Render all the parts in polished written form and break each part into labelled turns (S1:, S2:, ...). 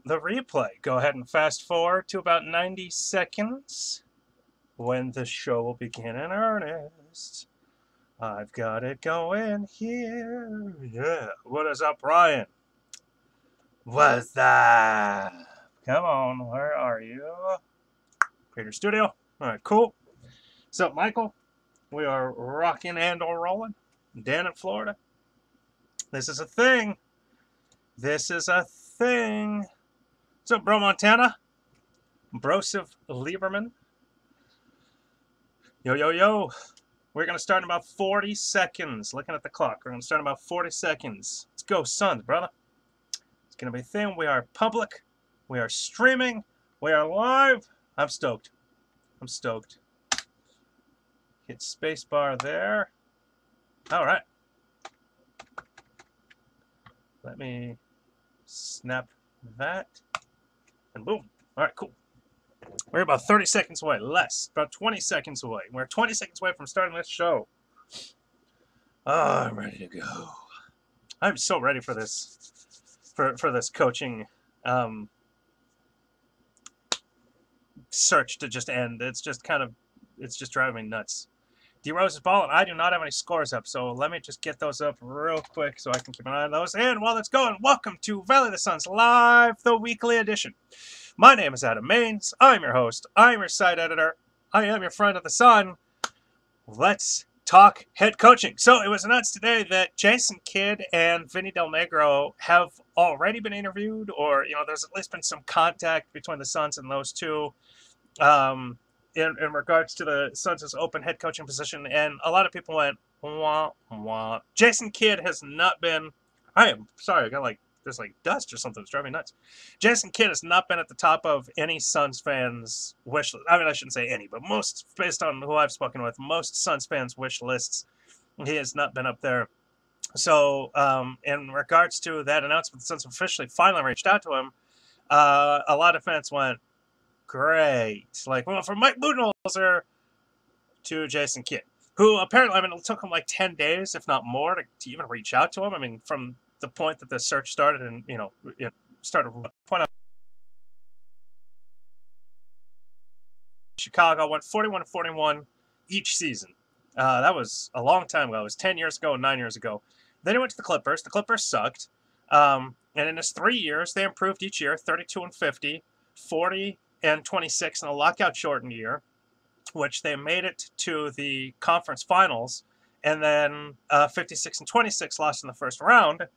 S1: the replay. Go ahead and fast forward to about 90 seconds when the show will begin in earnest. I've got it going here. Yeah. What is up, Brian? What's that? Come on, where are you? Creator Studio. All right, cool. So, Michael, we are rocking and or rolling. Dan in Florida. This is a thing. This is a thing. So, Bro Montana, Broseph Lieberman. Yo, yo, yo. We're going to start in about 40 seconds. Looking at the clock. We're going to start in about 40 seconds. Let's go, Suns, brother. It's going to be a thing. We are public. We are streaming. We are live. I'm stoked. I'm stoked. Hit spacebar there. All right. Let me snap that. And boom. All right, cool. We're about 30 seconds away. Less. About 20 seconds away. We're 20 seconds away from starting this show. Oh, I'm ready to go. I'm so ready for this. For this coaching search to just end. It's just driving me nuts. D Rose is balling. I do not have any scores up, so let me just get those up real quick so I can keep an eye on those. And while it's going, welcome to Valley of the Suns Live, the weekly edition. My name is Adam Maines. I'm your host. I'm your site editor. I am your friend of the sun. Let's talk head coaching. So it was announced today that Jason Kidd and Vinny Del Negro have already been interviewed, or there's at least been some contact between the Suns and those two. In regards to the Suns' open head coaching position, and a lot of people went, wah, wah. Jason Kidd has not been, I am sorry, I got there's dust or something that's driving me nuts. Jason Kidd has not been at the top of any Suns fans' wish list. I mean, I shouldn't say any, but most, based on who I've spoken with, most Suns fans' wish lists, he has not been up there. So, in regards to that announcement, the Suns officially finally reached out to him, a lot of fans went, great. From Mike Budenholzer to Jason Kidd, who apparently, it took him 10 days, if not more, to even reach out to him. I mean, from the point that the search started, and, it started point out. Chicago went 41-41 each season. That was a long time ago. It was 10 years ago and 9 years ago. Then he went to the Clippers. The Clippers sucked. And in his 3 years, they improved each year, 32-50, 40-26 in a lockout-shortened year, which they made it to the conference finals, and then 56-26 lost in the first round.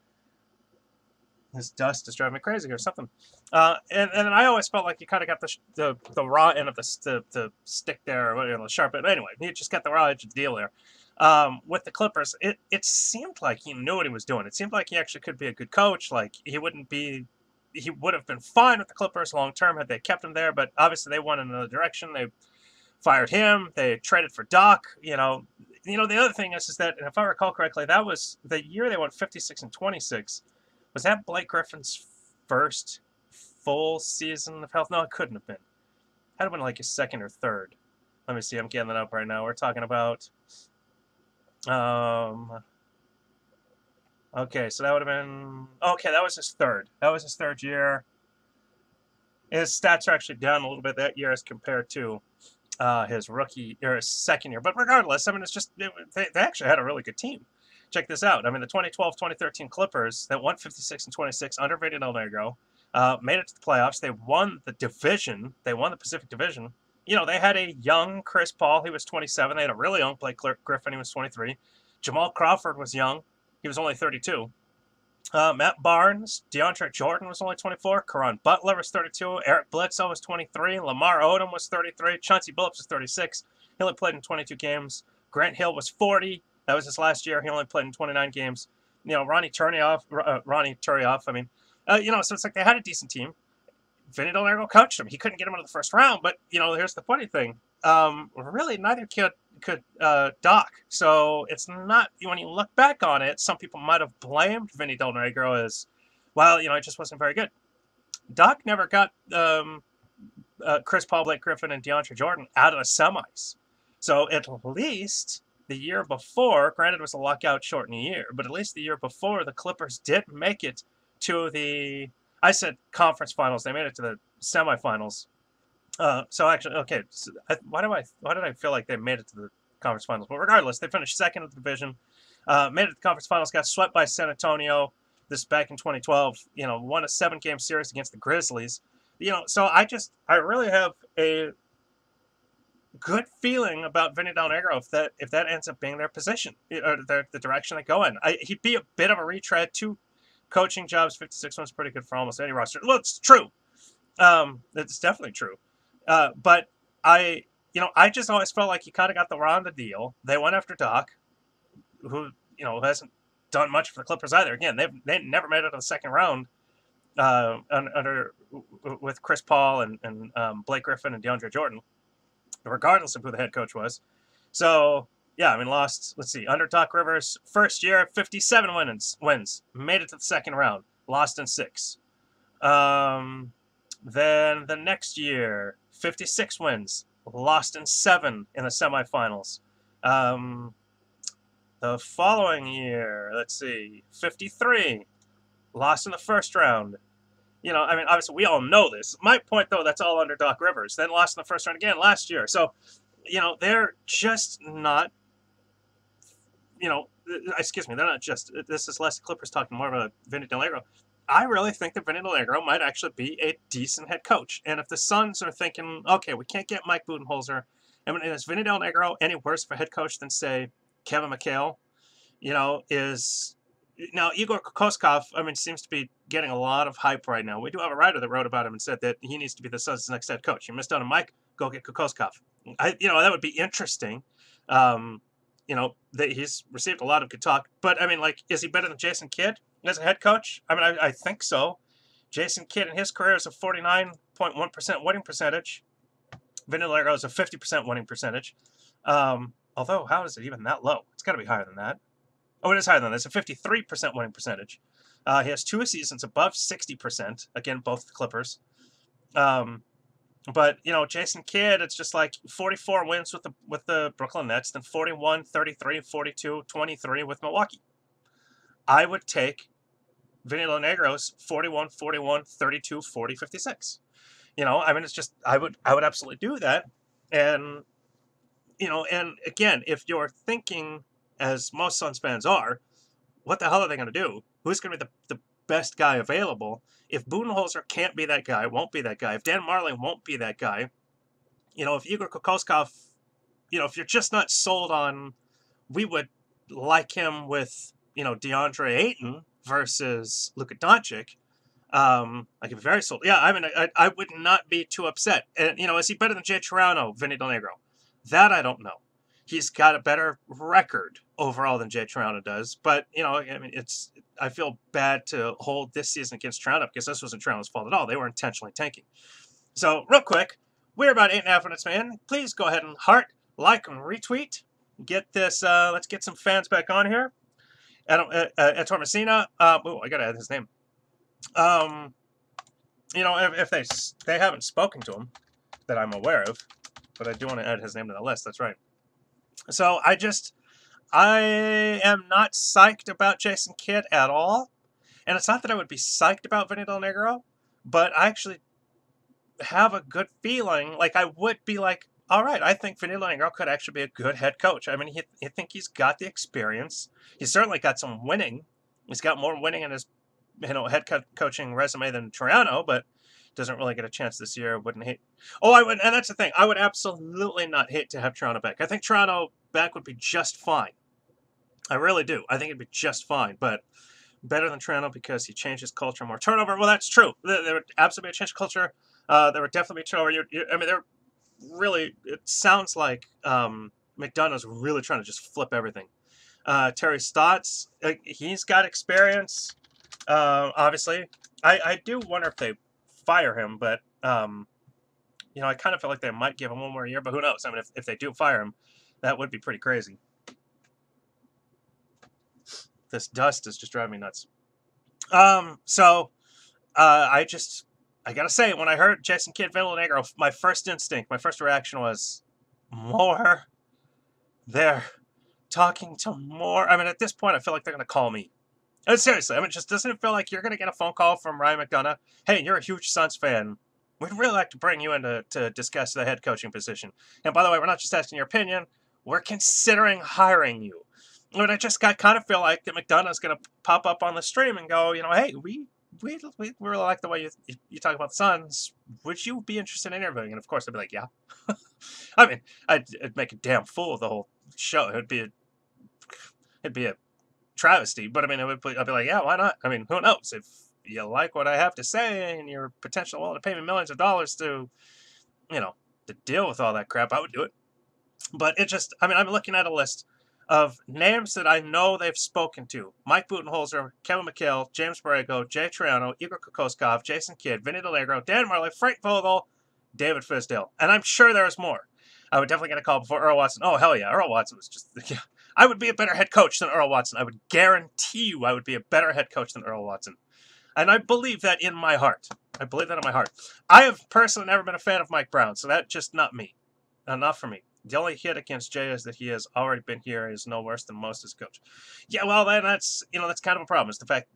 S1: This dust is driving me crazy or something. And I always felt like you kind of got the raw end of the stick there, or the sharp end. Anyway, he just got the raw edge of the deal there. With the Clippers, it seemed like he knew what he was doing. It seemed like he actually could be a good coach. He would have been fine with the Clippers long term had they kept him there, but obviously they went in another direction. They fired him. They traded for Doc. The other thing is that, if I recall correctly, that was the year they went 56-26. Was that Blake Griffin's first full season of health? No, it couldn't have been. Had to have been his second or third. Let me see. I'm getting that up right now. We're talking about. Okay, so that would have been... Okay, that was his third. That was his third year. His stats are actually down a little bit that year as compared to his rookie or his second year. But regardless, it's just... They actually had a really good team. Check this out. The 2012-2013 Clippers that won 56-26 under Vinny Del Negro made it to the playoffs. They won the division. They won the Pacific Division. They had a young Chris Paul. He was 27. They had a really young Blake Griffin. He was 23. Jamal Crawford was young. He was only 32. Matt Barnes, DeAndre Jordan was only 24. Caron Butler was 32. Eric Bledsoe was 23. Lamar Odom was 33. Chauncey Billups was 36. He only played in 22 games. Grant Hill was 40. That was his last year. He only played in 29 games. Ronnie Turioff. So it's they had a decent team. Vinny Del Negro coached him. He couldn't get him into the first round, but here's the funny thing. Really, neither kid could Doc. So it's not, when you look back on it, some people might have blamed Vinny Del Negro as, well, it just wasn't very good. Doc never got Chris Paul, Blake Griffin, and DeAndre Jordan out of the semis. So at least the year before, granted it was a lockout shortened year, but at least the year before, the Clippers did make it to the I said conference finals. They made it to the semifinals. So actually, okay. So why did I feel like they made it to the conference finals? But regardless, they finished second in the division. Made it to the conference finals. Got swept by San Antonio. This back in 2012. Won a 7-game series against the Grizzlies. So I really have a good feeling about Vinny Del Negro if that ends up being their position or the direction they go in. He'd be a bit of a retread. 2 coaching jobs, 56 one's pretty good for almost any roster. Well, it's true. It's definitely true. But I just always felt like he kind of got the raw end of the deal. They went after Doc, who hasn't done much for the Clippers either. Again, they never made it to the second round with Chris Paul and Blake Griffin and DeAndre Jordan, regardless of who the head coach was. So yeah, I mean, lost. Let's see, under Doc Rivers, first year, 57 wins, made it to the second round, lost in 6. Then the next year, 56 wins, lost in 7 in the semifinals. The following year, let's see, 53, lost in the first round. I mean, obviously we all know this. My point, though, that's all under Doc Rivers. Then lost in the first round again last year. So, they're just not, excuse me, they're not just, this is less Clippers talking, more about Vinny Del Negro. I really think that Vinny Del Negro might actually be a decent head coach. And if the Suns are thinking, okay, we can't get Mike Budenholzer, I mean, is Vinny Del Negro any worse of a head coach than, say, Kevin McHale? Now, Igor Kokoskov, I mean, seems to be getting a lot of hype right now. We do have a writer that wrote about him and said that he needs to be the Suns' next head coach. You missed out on Mike, go get Kokoskov. That would be interesting. That he's received a lot of good talk. But, I mean, is he better than Jason Kidd as a head coach? I mean, I think so. Jason Kidd in his career is a 49.1% winning percentage. Vinny Del Negro is a 50% winning percentage. Although, how is it even that low? It's got to be higher than that. Oh, it is higher than that. It's a 53% winning percentage. He has 2 seasons above 60%. Again, both the Clippers. But, Jason Kidd, it's just like 44 wins with the Brooklyn Nets, then 41, 33, 42, 23 with Milwaukee. I would take Vinny Del Negro's 41, 41, 32, 40, 56. I mean, it's just, I would absolutely do that. And, and again, if you're thinking, as most Suns fans are, what the hell are they going to do? Who's going to be the best guy available? If Budenholzer can't be that guy, won't be that guy. If Dan Marley won't be that guy, if Igor Kokoskov, if you're just not sold on, we would like him with, DeAndre Ayton versus Luka Doncic, I can be very sold. Yeah, I mean, I would not be too upset. And, is he better than Jay Toronto, Vinny Del Negro? That I don't know. He's got a better record overall than Jay Toronto does. But, I mean, I feel bad to hold this season against Toronto because this wasn't Toronto's fault at all. They were intentionally tanking. So, real quick, we're about 8.5 minutes, man. Please go ahead and heart, like, and retweet. Get this, let's get some fans back on here. Ettore Messina, I gotta add his name. If they haven't spoken to him that I'm aware of, but I do want to add his name to the list. That's right. So I am not psyched about Jason Kidd at all. And it's not that I would be psyched about Vinny Del Negro, but I actually have a good feeling. I would be like, all right, I think Vinny Del Negro could actually be a good head coach. I mean, I think he's got the experience. He's certainly got some winning. He's got more winning in his head coaching resume than Toronto, but doesn't really get a chance this year. Wouldn't hate. Oh, I would, and that's the thing. I would absolutely not hate to have Toronto back. I think Toronto back would be just fine. I really do. I think it'd be just fine, but better than Toronto because he changed his culture, more turnover. Well, that's true. There would absolutely be a change of culture. There would definitely be turnover. I mean, they're really. It sounds like McDonough's really trying to just flip everything. Terry Stotts, he's got experience. Obviously, I do wonder if they fire him, but I kind of feel like they might give him one more year, but who knows? I mean, if they do fire him, that would be pretty crazy. This dust is just driving me nuts. I gotta say, when I heard Jason Kidd, Vinny Del Negro, my first reaction was more. They're talking to more. I mean, at this point, I feel like they're gonna call me. Seriously, I mean, just doesn't it feel like you're going to get a phone call from Ryan McDonough? Hey, you're a huge Suns fan. We'd really like to bring you in to discuss the head coaching position. And by the way, we're not just asking your opinion. We're considering hiring you. And I just kind of feel like that McDonough's going to pop up on the stream and go, hey, we really like the way you talk about the Suns. Would you be interested in interviewing? And of course, I'd be like, yeah. I mean, I'd make a damn fool of the whole show. It'd be a travesty. But I mean, I'd be like, yeah, why not? I mean, who knows? If you like what I have to say and you're potentially willing to pay me millions of dollars to, to deal with all that crap, I would do it. But it just, I mean, I'm looking at a list of names that I know they've spoken to. Mike Budenholzer, Kevin McHale, James Borrego, Jay Triano, Igor Kokoskov, Jason Kidd, Vinny Del Negro, Dan Marley, Frank Vogel, David Fizdale. And I'm sure there's more. I would definitely get a call before Earl Watson. Oh, hell yeah. Earl Watson was just, yeah. I would be a better head coach than Earl Watson. I would guarantee you I would be a better head coach than Earl Watson. And I believe that in my heart. I have personally never been a fan of Mike Brown, so that's just not me. Not for me. The only hit against Jay is that he has already been here. He is no worse than most as coach. Yeah, well, then that's kind of a problem. It's the fact,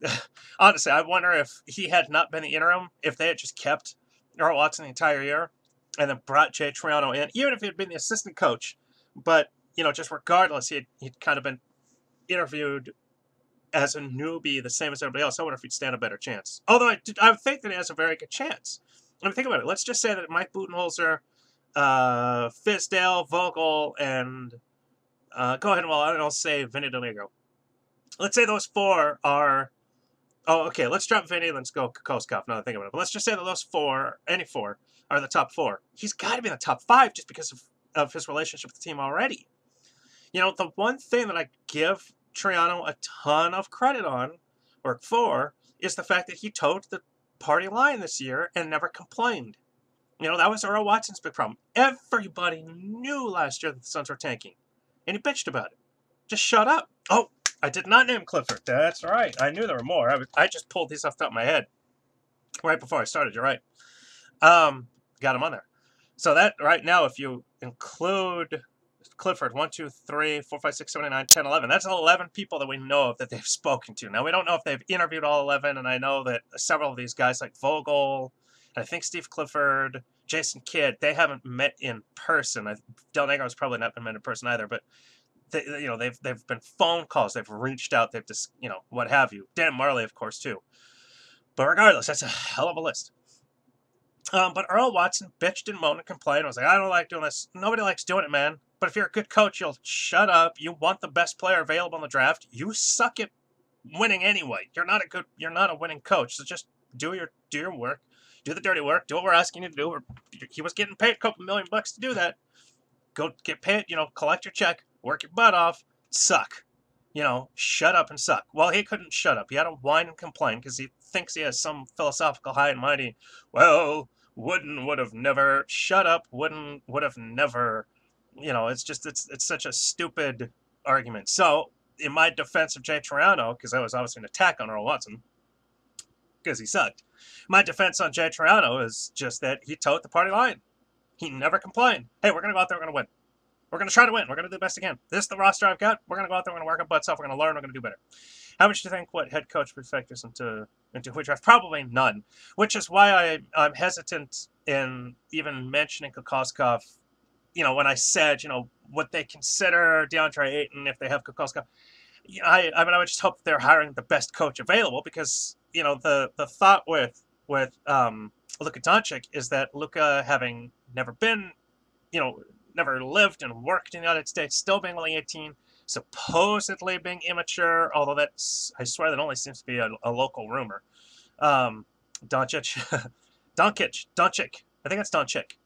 S1: honestly, I wonder if he had not been the interim, if they had just kept Earl Watson the entire year and then brought Jay Triano in, even if he had been the assistant coach, but, just regardless, he'd kind of been interviewed as a newbie, the same as everybody else. I wonder if he'd stand a better chance. Although I think that he has a very good chance. I mean, think about it. Let's just say that Mike Budenholzer, Fizdale, Vogel, and go ahead and I'll say Vinny Del Negro. Let's say those four are. Oh, okay. Let's drop Vinny. Let's go Kokoskov. Now that I think about it, but let's just say that those four, any four, are the top four. He's got to be in the top five just because of his relationship with the team already. The one thing that I give Triano a ton of credit for, is the fact that he towed the party line this year and never complained. That was Earl Watson's big problem. Everybody knew last year that the Suns were tanking, and he bitched about it. Just shut up. Oh, I did not name Clifford. That's right. I knew there were more. I just pulled these off the top of my head right before I started. You're right. Got him on there. So that right now, if you include Clifford, 1, 2, 3, 4, 5, 6, 7, 8, 9, 10, 11. That's 11 people that we know of that they've spoken to. Now, we don't know if they've interviewed all 11, and I know that several of these guys like Vogel, and I think Steve Clifford, Jason Kidd, they haven't met in person. Del Negro's probably not been met in person either, but they've been phone calls, they've reached out, they've just, what have you. Dan Marley, of course, too. But regardless, that's a hell of a list. But Earl Watson bitched and moaned and complained. I was like, I don't like doing this. Nobody likes doing it, man. But if you're a good coach, you'll shut up. You want the best player available in the draft. You suck at winning anyway. You're not a winning coach. So just do your work. Do the dirty work. Do what we're asking you to do. He was getting paid a couple $1 million to do that. Go get paid, collect your check, work your butt off, suck. Shut up and suck. Well, he couldn't shut up. He had to whine and complain because he thinks he has some philosophical high and mighty, well, would have never, shut up, would have never, it's such a stupid argument. So, in my defense of Jay Triano, because that was obviously an attack on Earl Watson, because he sucked, my defense on Jay Triano is just that he towed the party line. He never complained. Hey, we're going to go out there, we're going to win. We're going to try to win. We're going to do the best again. This is the roster I've got. We're going to go out there. We're going to work our butts off. We're going to learn. We're going to do better. How much do you think what head coach would factors into which draft? Probably none, which is why I'm hesitant in even mentioning Kokoskov. When I said, what they consider DeAndre Ayton if they have Kokoskov. I would just hope they're hiring the best coach available because, the thought with Luka Doncic is that Luka, having never been, never lived and worked in the United States, still being only 18, supposedly being immature, although I swear that only seems to be a local rumor. Doncic. I think that's Doncic.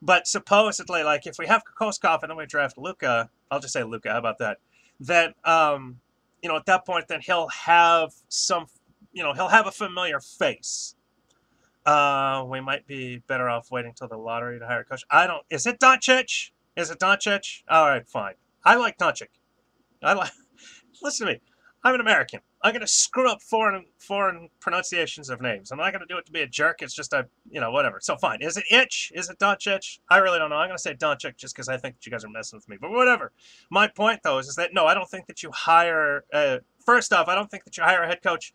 S1: But supposedly, like, if we have Kokoskov and then we draft Luka, I'll just say Luka, how about that? That, at that point, then he'll have he'll have a familiar face. We might be better off waiting till the lottery to hire a coach. Is it Doncic? All right, fine. I like Doncic. Listen to me. I'm an American. I'm gonna screw up foreign pronunciations of names. I'm not gonna do it to be a jerk. It's just whatever. So fine. Is it Itch? Is it Doncic? I really don't know. I'm gonna say Doncic just because I think that you guys are messing with me. But whatever. My point though is that no, I don't think that you hire. First off, I don't think that you hire a head coach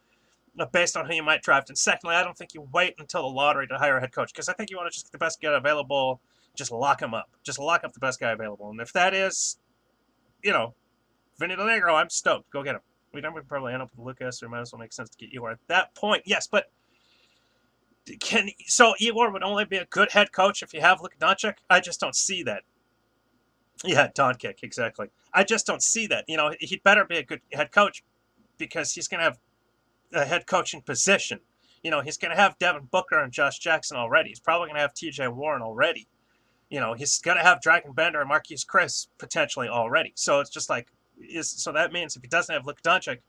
S1: based on who you might draft, and secondly, I don't think you wait until the lottery to hire a head coach because I think you want to just get the best guy available. Just lock him up. Just lock up the best guy available, and if that is, Vinny Del Negro, I'm stoked. Go get him. We would probably end up with Lucas, or it might as well make sense to get Igor at that point. Yes, but so Igor would only be a good head coach if you have Luka Doncic? I just don't see that. Yeah, Doncic, exactly. I just don't see that. He'd better be a good head coach because he's going to have a head coaching position. He's going to have Devin Booker and Josh Jackson already. He's probably going to have TJ Warren already. He's going to have Dragon Bender and Marquise Chris potentially already. So it's just like, so that means if he doesn't have Luka Doncic,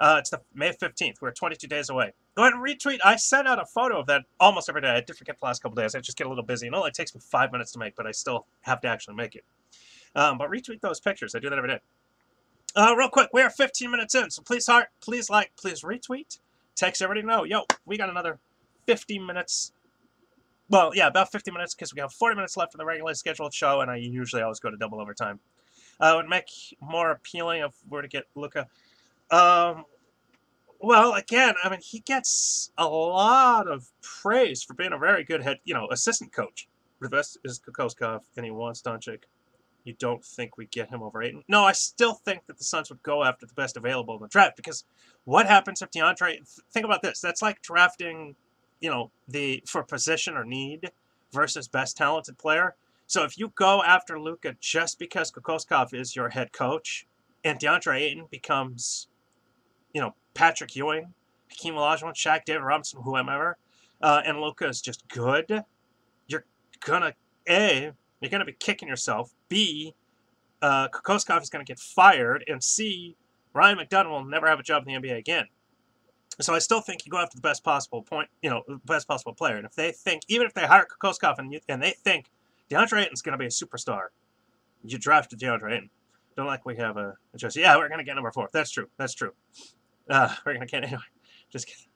S1: it's the May 15th. We're 22 days away. Go ahead and retweet. I sent out a photo of that almost every day. I did forget the last couple days. I just get a little busy. It only takes me 5 minutes to make, but I still have to actually make it. But retweet those pictures. I do that every day. Real quick, we are 15 minutes in, so please heart, please like, please retweet. Text everybody know. Yo, we got another 50 minutes. Well, yeah, about 50 minutes because we have 40 minutes left for the regularly scheduled show, and I usually always go to double overtime. It would make more appealing if we were to get Luka. Well, again, I mean, he gets a lot of praise for being a very good assistant coach. The best is Kokoskov, and he wants Doncic. You don't think we get him over Ayton? No, I still think that the Suns would go after the best available in the draft because what happens if DeAndre? Think about this. That's like drafting, for position or need versus best talented player. So if you go after Luka just because Kokoskov is your head coach, and DeAndre Ayton becomes, Patrick Ewing, Hakeem Olajuwon, Shaq, David Robinson, whoever, and Luka is just good, you're gonna you're going to be kicking yourself. B, Kokoskov is going to get fired. And C, Ryan McDonough will never have a job in the NBA again. So I still think you go after the best possible best possible player. And if they think, even if they hire Kokoskov and they think DeAndre Ayton's going to be a superstar, you draft DeAndre Ayton. Don't like we have a just, yeah, we're going to get number 4. That's true. That's true. We're going to get, anyway. Just kidding.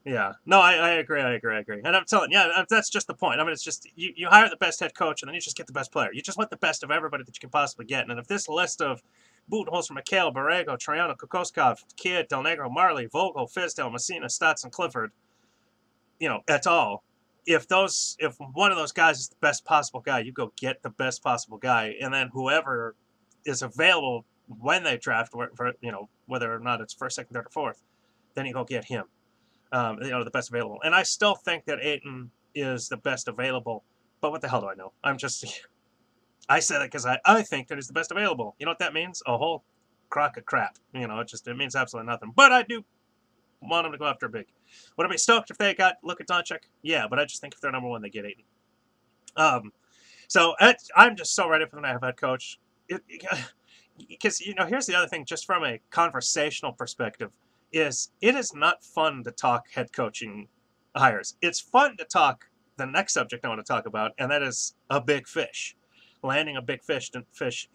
S1: Yeah. No, I agree. And I'm telling you, that's just the point. I mean, it's just, you hire the best head coach, and then you just get the best player. You just want the best of everybody that you can possibly get. And if this list of Budenholzer, Mikhail, Borrego, Triano, Kokoskov, Kidd, Del Negro, Marley, Vogel, Fizdale, Messina, Stotts, and Clifford, et al., if one of those guys is the best possible guy, you go get the best possible guy. And then whoever is available when they draft, whether or not it's first, second, third, or fourth, then you go get him. The best available. And I still think that Ayton is the best available, but what the hell do I know? I said it because I think that he's the best available. You know what that means? A whole crock of crap. It means absolutely nothing. But I do want him to go after a big. Would I be stoked if they got Luka Doncic? Yeah, but I just think if they're number 1, they get Ayton. So I'm just so ready for them to have head coach. Because, here's the other thing, just from a conversational perspective, it is not fun to talk head coaching hires. It's fun to talk the next subject I want to talk about, and that is a big fish. Landing a big fish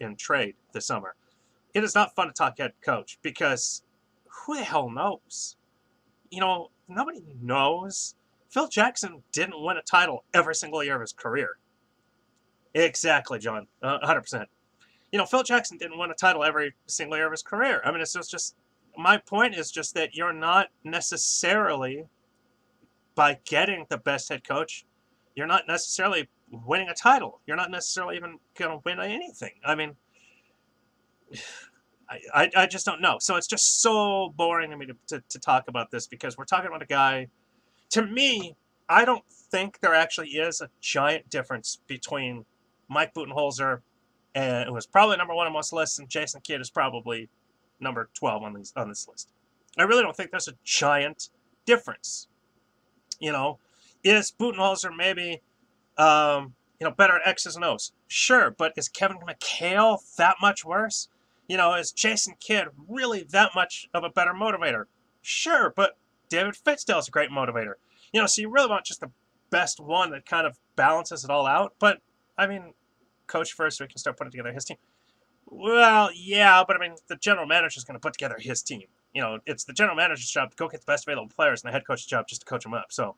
S1: in trade this summer. It is not fun to talk head coach because who the hell knows? Nobody knows. Phil Jackson didn't win a title every single year of his career. Exactly, John. 100%. Phil Jackson didn't win a title every single year of his career. I mean, it's just my point is just that you're not necessarily, by getting the best head coach, you're not necessarily winning a title. You're not necessarily even going to win anything. I mean, I just don't know. So it's just so boring to me to talk about this because we're talking about a guy. To me, I don't think there actually is a giant difference between Mike Budenholzer, who was probably number 1 on most lists, and Jason Kidd is probably number 12 on this list. I really don't think there's a giant difference. Is Budenholzer maybe better at X's and O's? Sure, but is Kevin McHale that much worse? Is Jason Kidd really that much of a better motivator? Sure, but David Fizdale is a great motivator. So you really want just the best one that kind of balances it all out. But I mean, coach first, so he can start putting together his team. Well, yeah, but I mean, the general manager is going to put together his team. You know, it's the general manager's job to go get the best available players, and the head coach's job just to coach them up. So,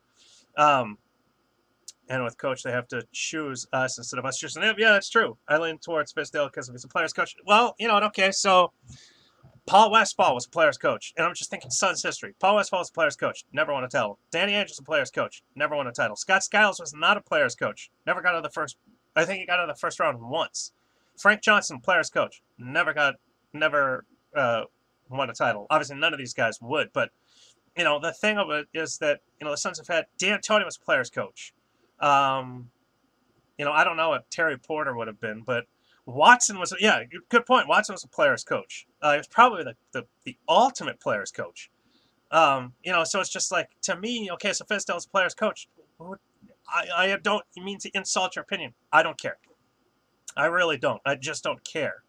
S1: and with coach, they have to choose us instead of us choosing him. Yeah, that's true. I lean towards Fizdale because he's a player's coach. Well, you know what? Okay, so Paul Westphal was a player's coach, and I'm just thinking Suns history. Paul Westphal was a player's coach, never won a title. Danny Ainge was a player's coach, never won a title. Scott Skiles was not a player's coach, never got out of the first. I think he got out of the first round once. Frank Johnson, player's coach, never won a title. Obviously, none of these guys would, but you know the thing of it is that you know the Suns have had D'Antoni was a player's coach. You know, I don't know what Terry Porter would have been, but Watson was, yeah, good point. Watson was a player's coach. He was probably the ultimate player's coach. You know, so it's just like, to me, okay, so Fizdale's a player's coach. I don't mean to insult your opinion. I don't care. I really don't. I just don't care.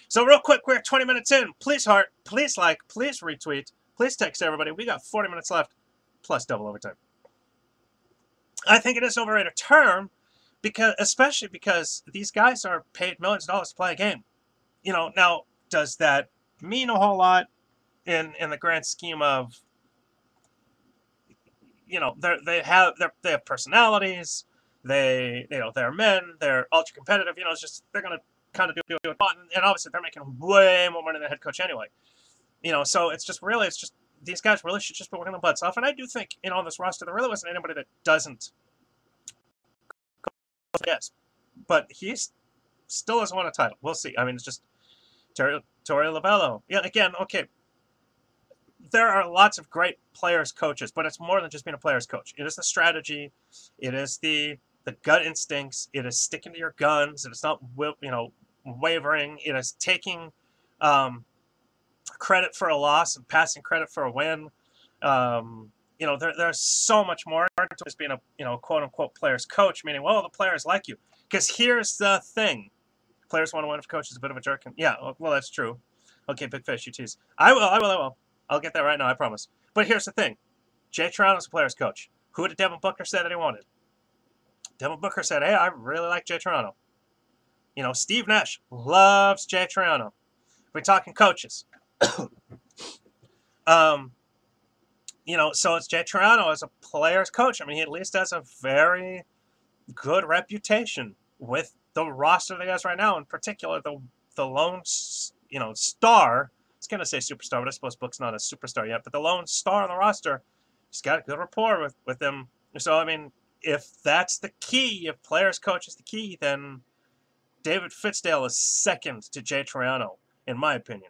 S1: So real quick, we're 20 minutes in. Please heart, please like, please retweet, please text everybody. We got 40 minutes left, plus double overtime. I think it is overrated term, especially because these guys are paid millions of dollars to play a game. You know, now does that mean a whole lot in the grand scheme of, you know, they have personalities, they're men, they're ultra competitive. You know, it's just they're gonna kind of do it, and obviously they're making way more money than the head coach anyway. You know, so it's just these guys really should just be working their butts off. And I do think, you know, on this roster there really wasn't anybody that doesn't. Yes, but he's still hasn't won a title. We'll see. I mean, it's just Torey Lovullo. Yeah, again, okay. There are lots of great players coaches, but it's more than just being a player's coach. It is the strategy. It is the gut instincts. It is sticking to your guns. It is not, you know, wavering. It is taking credit for a loss and passing credit for a win. You know, there's so much more to just being a, you know, quote unquote player's coach, meaning, well, the players like you. Because here's the thing. Players want to win if coach is a bit of a jerk. And, yeah, well, that's true. Okay, big fish, you tease. I will. I'll get that right now, I promise. But here's the thing. Jay Toronto's a player's coach. Who did Devin Booker say that he wanted? Devin Booker said, hey, I really like Jay Toronto. You know, Steve Nash loves Jay Toronto. We're talking coaches. You know, so it's Jay Toronto as a player's coach. I mean, he at least has a very good reputation with the roster that he has right now, in particular the lone, you know, star. I was going to say superstar, but I suppose Book's not a superstar yet. But the lone star on the roster, he's got a good rapport with them. So, I mean, if that's the key, if players coach is the key, then David Fizdale is second to Jay Toronto, in my opinion.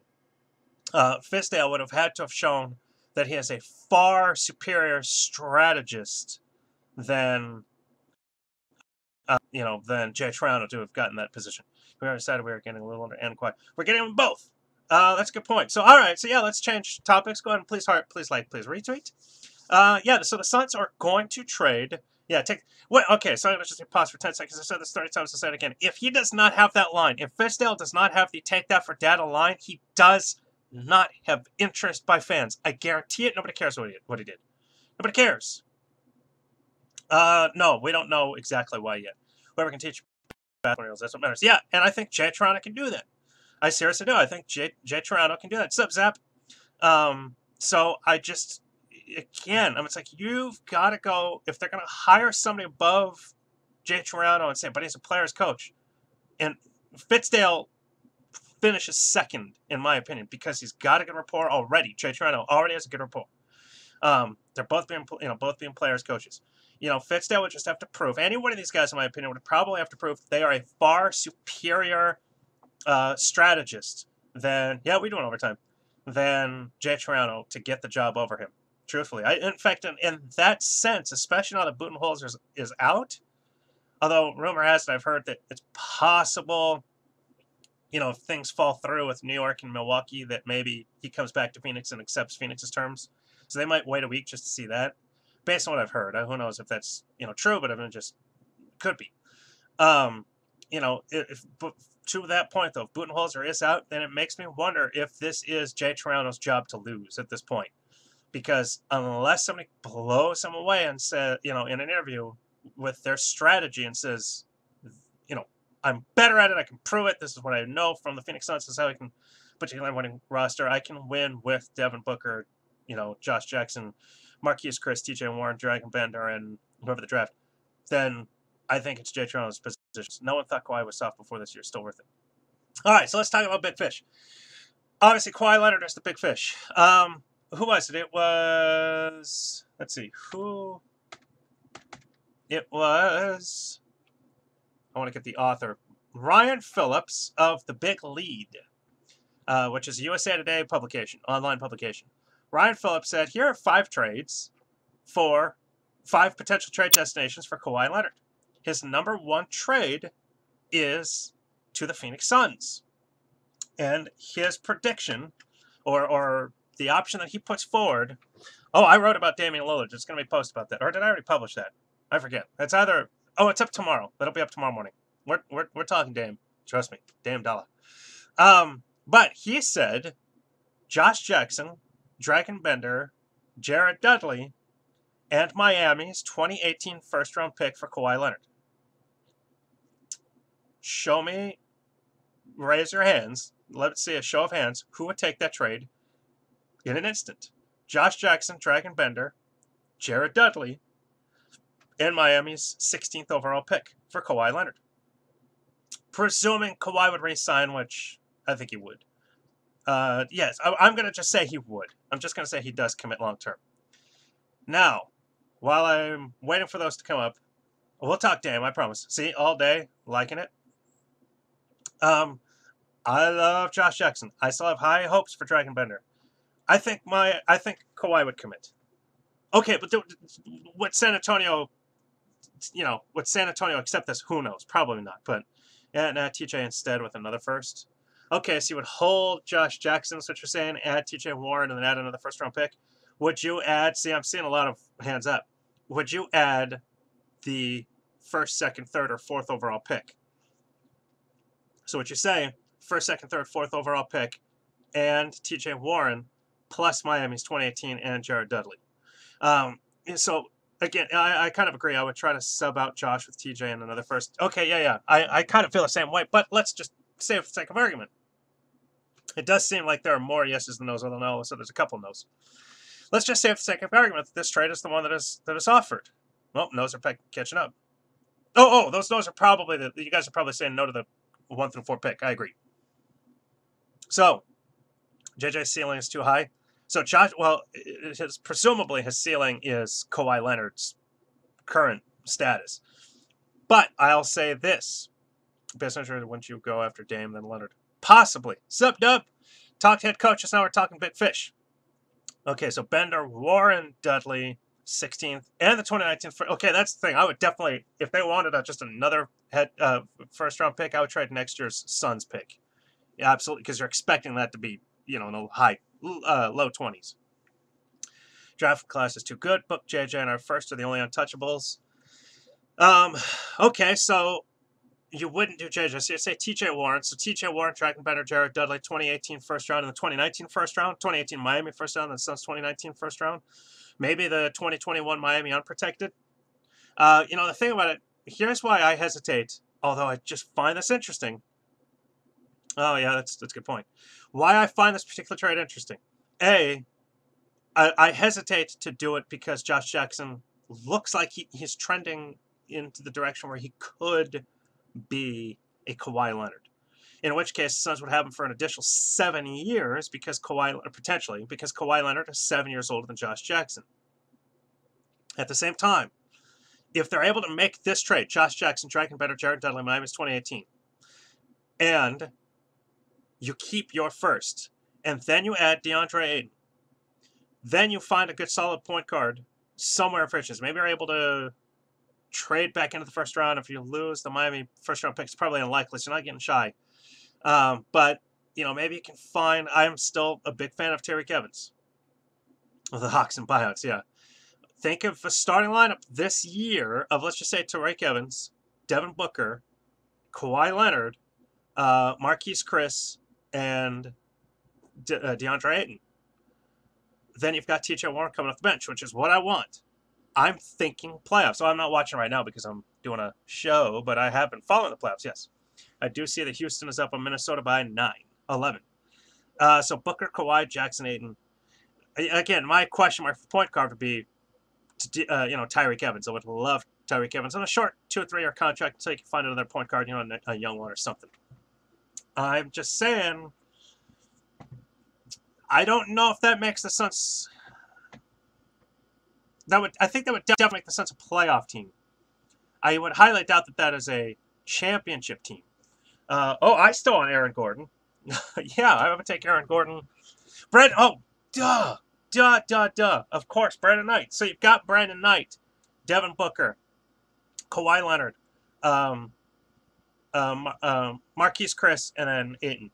S1: Fizdale would have had to have shown that he is a far superior strategist than, you know, than Jay Toronto to have gotten that position. We already decided we were getting a little under and quiet. We're getting them both. That's a good point. So, all right. So, yeah, let's change topics. Go ahead and please heart, please like, please retweet. Yeah, so the Suns are going to trade. Yeah, okay, so I'm going to just pause for 10 seconds. I said this 30 times. I'll say it again. If he does not have that line, if Fizdale does not have the take that for data line, he does not have interest by fans. I guarantee it. Nobody cares what he did. Nobody cares. No, we don't know exactly why yet. Whoever can teach basketball, that's what matters. Yeah, and I think Jay Toronto can do that. I seriously do. I think Jay Toronto can do that. Sup, Zap? So I just, again, I mean, it's like, you've got to go, if they're going to hire somebody above Jay Toronto and say, but he's a player's coach. And Fizdale finishes second, in my opinion, because he's got a good rapport already. Jay Toronto already has a good rapport. They're both being players coaches. You know, Fizdale would just have to prove. Any one of these guys, in my opinion, would probably have to prove they are a far superior strategist than, yeah, we do it overtime, than Jay Toronto to get the job over him. Truthfully, in fact, in that sense, especially now that Budenholzer is out, although rumor has it, I've heard that it's possible, you know, if things fall through with New York and Milwaukee, that maybe he comes back to Phoenix and accepts Phoenix's terms. So they might wait a week just to see that, based on what I've heard. Who knows if that's, you know, true, but I mean, just could be. You know, if to that point, though, if Budenholzer is out, then it makes me wonder if this is Jay Toronto's job to lose at this point. Because unless somebody blows him away and says, you know, in an interview with their strategy and says, you know, I'm better at it, I can prove it, this is what I know from the Phoenix Suns, this is how I can particularly winning roster, I can win with Devin Booker, Josh Jackson, Marquise Chris, TJ Warren, Dragon Bender, and whoever the draft, then I think it's Jay Toronto's position. No one thought Kawhi was soft before this year. Still worth it. All right, so let's talk about big fish. Obviously, Kawhi Leonard is the big fish. Who was it? It was... Let's see. Who... It was... I want to get the author. Ryan Phillips of The Big Lead, which is a USA Today publication, online publication. Ryan Phillips said, here are 5 trades for 5 potential trade destinations for Kawhi Leonard. His number 1 trade is to the Phoenix Suns. And his prediction, or the option that he puts forward... Oh, I wrote about Damian Lillard. It's going to be posted about that. Or did I already publish that? I forget. It's either... Oh, it's up tomorrow. That'll be up tomorrow morning. We're talking Dame. Trust me. Dame Dollar. But he said Josh Jackson, Dragon Bender, Jared Dudley, and Miami's 2018 first-round pick for Kawhi Leonard. Show me, raise your hands, let's see a show of hands, who would take that trade in an instant. Josh Jackson, Dragon Bender, Jared Dudley, and Miami's 16th overall pick for Kawhi Leonard. Presuming Kawhi would re-sign, which I think he would. Yes, I'm going to just say he would. I'm just going to say he does commit long-term. Now, while I'm waiting for those to come up, we'll talk Dame, I promise. See, all day, liking it. I love Josh Jackson. I still have high hopes for Dragon Bender. I think Kawhi would commit. Okay, but would San Antonio accept this? Who knows? Probably not. But yeah, TJ instead with another first. Okay, so you would hold Josh Jackson, that's what you're saying, add TJ Warren, and then add another first-round pick. Would you add, see, I'm seeing a lot of hands up. Would you add the first, second, third, or fourth overall pick? So what you say, first, second, third, fourth overall pick, and TJ Warren, plus Miami's 2018 and Jared Dudley. So, again, I kind of agree. I would try to sub out Josh with TJ and another first. Okay, yeah. I kind of feel the same way, but let's just say for the sake of argument. It does seem like there are more yeses than no's, although no, so there's a couple no's. Let's just say for the sake of argument that this trade is the one that is offered. Well, no's are catching up. Oh, those no's are probably, you guys are probably saying no to the 1 through 4 pick. I agree. So, JJ's ceiling is too high. So Josh, well, presumably his ceiling is Kawhi Leonard's current status. But I'll say this. Best interest, wouldn't you go after Dame than Leonard? Possibly. Sup, Dub? Talked head coaches, now we're talking big fish. Okay, so Bender, Warren, Dudley, 16th, and the 2019. Okay, that's the thing. I would definitely, if they wanted just another first-round pick, I would trade next year's Suns pick. Yeah, absolutely, because you're expecting that to be, in the low 20s. Draft class is too good. Book JJ and our first are the only untouchables. Okay, so you wouldn't do JJ. So you say TJ Warren. So TJ Warren, Dragon Bender, Jared Dudley, 2018 first round, and the 2019 first round. 2018 Miami first round, and the Suns 2019 first round. Maybe the 2021 Miami unprotected. The thing about it, here's why I hesitate, although I just find this interesting. Oh, yeah, that's a good point. Why I find this particular trade interesting. I hesitate to do it because Josh Jackson looks like he's trending into the direction where he could be a Kawhi Leonard. In which case, the Suns would have him for an additional 7 years potentially, because Kawhi Leonard is 7 years older than Josh Jackson. At the same time, if they're able to make this trade, Josh Jackson, Dragon Bender, Jared Dudley, Miami's 2018, and you keep your first, and then you add DeAndre Ayton, then you find a good solid point guard somewhere in free agency. Maybe you're able to trade back into the first round. If you lose the Miami first round pick, it's probably unlikely, so you're not getting shy. But, maybe you can find... I'm still a big fan of Tariq Evans. Of the Hawks and buyouts, yeah. Think of a starting lineup this year of, let's just say, Tariq Evans, Devin Booker, Kawhi Leonard, Marquise Chris, and DeAndre Ayton. Then you've got TJ Warren coming off the bench, which is what I want. I'm thinking playoffs. So I'm not watching right now because I'm doing a show, but I have been following the playoffs, yes. I do see that Houston is up on Minnesota by 11. So Booker, Kawhi, Jackson, Ayton. Again, my question mark for point guard would be, Tyreek Evans. I would love Tyreek Evans on a short 2 or 3 year contract until you can find another point guard, a young one or something. I'm just saying, I don't know if that makes the Suns. I think that would definitely make the Suns a playoff team. I would highly doubt that is a championship team. I still want Aaron Gordon. Yeah, I would take Aaron Gordon. Duh. Of course, Brandon Knight. So you've got Brandon Knight, Devin Booker, Kawhi Leonard, Marquise Chris, and then Ayton.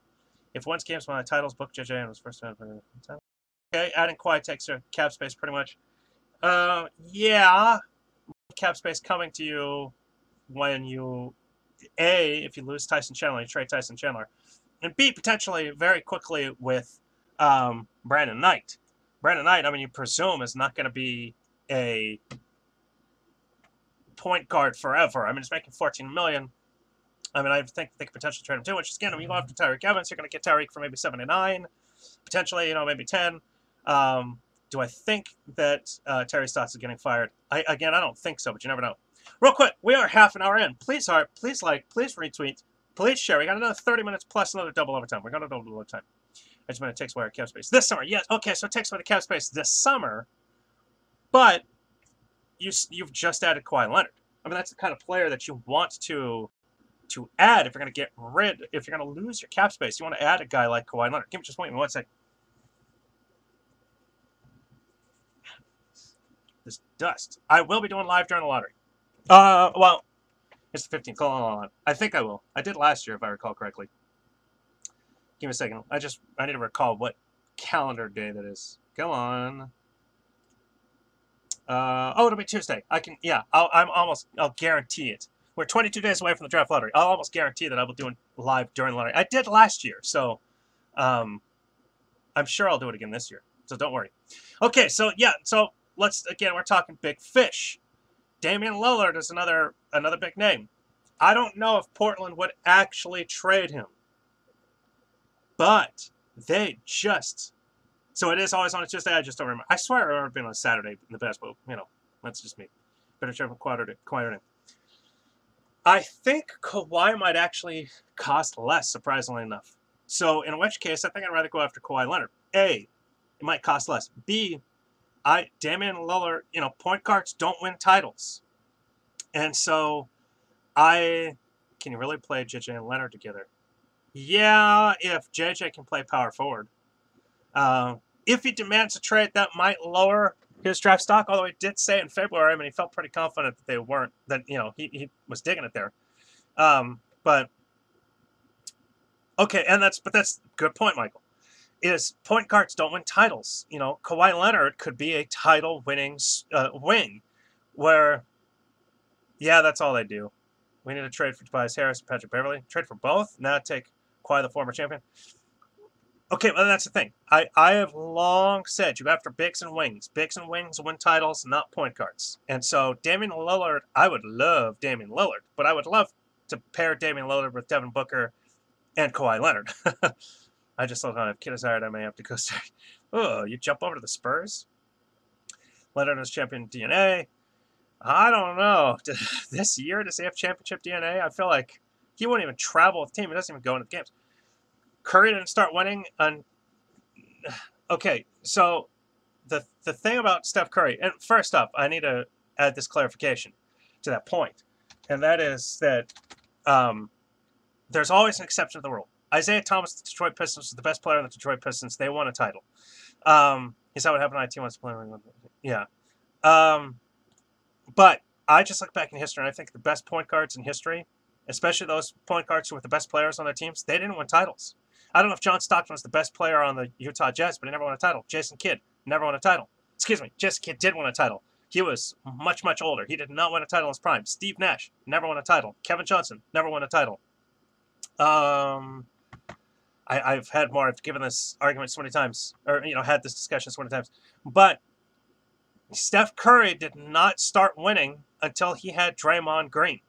S1: If once games won the titles, book JJ and was first man for the title. Okay, adding Kawhi takes your cap space pretty much. Yeah, cap space coming to you when you if you lose Tyson Chandler, you trade Tyson Chandler, and B, potentially very quickly with Brandon Knight. Brandon Knight, I mean, you presume is not going to be a point guard forever. I mean, he's making $14 million. I mean, I think they could potentially trade him too, which is, again, when you go after Tyreek Evans, you're going to get Tyreek for maybe 79, potentially, maybe 10. Do I think that Terry Stotts is getting fired? I don't think so, but you never know. Real quick, we are half an hour in. Please heart, please like, please retweet, please share. We got another 30 minutes plus another double overtime. We're going to double overtime. I just meant it takes away our cap space. This summer, yes. Okay, so it takes away the cap space this summer, but you've just added Kawhi Leonard. I mean, that's the kind of player that you want to add if you're going to if you're going to lose your cap space. You want to add a guy like Kawhi Leonard. Just wait 1 second. This dust. I will be doing live during the lottery. Well, it's the 15th. Hold on. I think I will. I did last year, if I recall correctly. Give me a second. I need to recall what calendar day that is. Come on. It'll be Tuesday. I'll guarantee it. We're 22 days away from the draft lottery. I'll almost guarantee that I will do it live during the lottery. I did last year, so I'm sure I'll do it again this year. So don't worry. Okay, so we're talking big fish. Damian Lillard is another big name. I don't know if Portland would actually trade him. But they just... So it is always on a Tuesday, I just don't remember. I swear I remember being on a Saturday in the past, but, that's just me. Better check with Kawhi. I think Kawhi might actually cost less, surprisingly enough. So in which case, I think I'd rather go after Kawhi Leonard. A, it might cost less. B, Damian Lillard, point guards don't win titles. And so can you really play JJ and Leonard together? Yeah, if JJ can play power forward. If he demands a trade, that might lower his draft stock, although he did say in February, he felt pretty confident that they weren't, that, he was digging it there. But, okay, that's a good point, Michael, is point guards don't win titles. Kawhi Leonard could be a title-winning wing where, yeah, that's all they do. We need to trade for Tobias Harris and Patrick Beverly. Trade for both? Now take Kawhi, the former champion. Okay, well, that's the thing. I have long said you go after bigs and wings. Bigs and wings win titles, not point guards. And so Damian Lillard, I would love Damian Lillard, but I would love to pair Damian Lillard with Devin Booker and Kawhi Leonard. I just thought, if Kid is hired, I may have to go start. Oh, you jump over to the Spurs? Leonard has champion DNA. I don't know. This year, does he have championship DNA? I feel like he won't even travel with the team. He doesn't even go into the games. Curry didn't start winning. Okay, so the thing about Steph Curry, and first off, I need to add this clarification to that point, and that is that there's always an exception to the rule. Isaiah Thomas, the Detroit Pistons, was the best player in the Detroit Pistons. They won a title. Is that what happened? IT wants to play. Yeah. But I just look back in history, and I think the best point guards in history, especially those point guards who were the best players on their teams, they didn't win titles. I don't know if John Stockton was the best player on the Utah Jazz, but he never won a title. Jason Kidd never won a title. Excuse me, Jason Kidd did win a title. He was much, much older. He did not win a title in his prime. Steve Nash never won a title. Kevin Johnson never won a title. I've had more. I've given this argument so many times, or had this discussion so many times. But Steph Curry did not start winning until he had Draymond Green.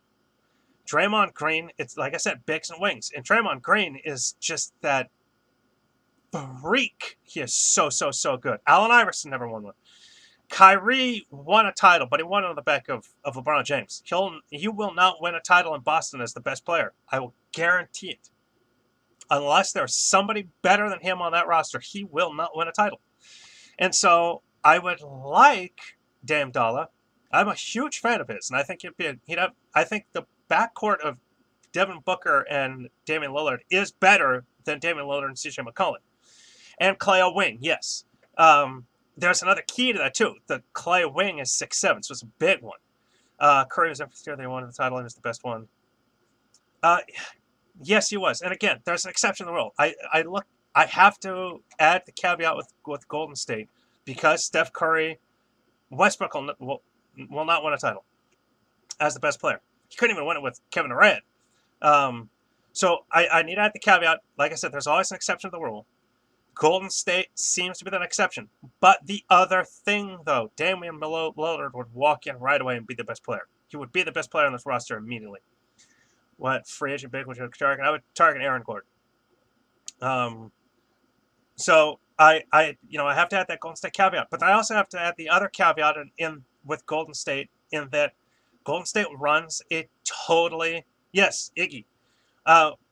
S1: Draymond Green, it's like I said, bigs and wings. And Draymond Green is just that freak. He is so good. Allen Iverson never won one. Kyrie won a title, but he won it on the back of LeBron James. He will not win a title in Boston as the best player. I will guarantee it. Unless there's somebody better than him on that roster, he will not win a title. And so I would like Dame Dollar. I'm a huge fan of his, and I think I think the backcourt of Devin Booker and Damian Lillard is better than Damian Lillard and CJ McCollum. And Clay Wing, yes. There's another key to that, too. The Clay Wing is 6'7", so it's a big one. Curry was here. They won the title. He was the best one. Yes, he was. And again, there's an exception to the rule. I have to add the caveat with Golden State because Steph Curry, Westbrook will not win a title as the best player. He couldn't even win it with Kevin Durant. So I need to add the caveat. Like I said, there's always an exception to the rule. Golden State seems to be that exception. But the other thing, though, Damian Lillard would walk in right away and be the best player. He would be the best player on this roster immediately. What free agent big would you target? I would target Aaron Gordon. So I have to add that Golden State caveat, but I also have to add the other caveat in with Golden State in that Golden State runs a totally Iggy.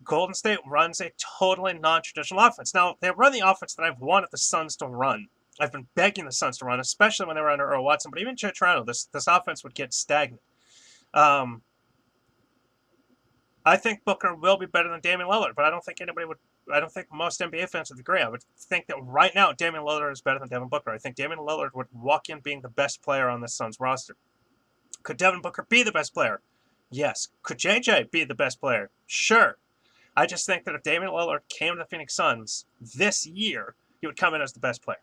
S1: Golden State runs a totally non-traditional offense. Now they run the offense that I've wanted the Suns to run. I've been begging the Suns to run, especially when they were under Earl Watson. But even Jay Toronto, this offense would get stagnant. I think Booker will be better than Damian Lillard, but I don't think anybody would. I don't think most NBA fans would agree. I would think that right now Damian Lillard is better than Devin Booker. I think Damian Lillard would walk in being the best player on the Suns roster. Could Devin Booker be the best player? Yes. Could JJ be the best player? Sure. I just think that if Damian Lillard came to the Phoenix Suns this year, he would come in as the best player.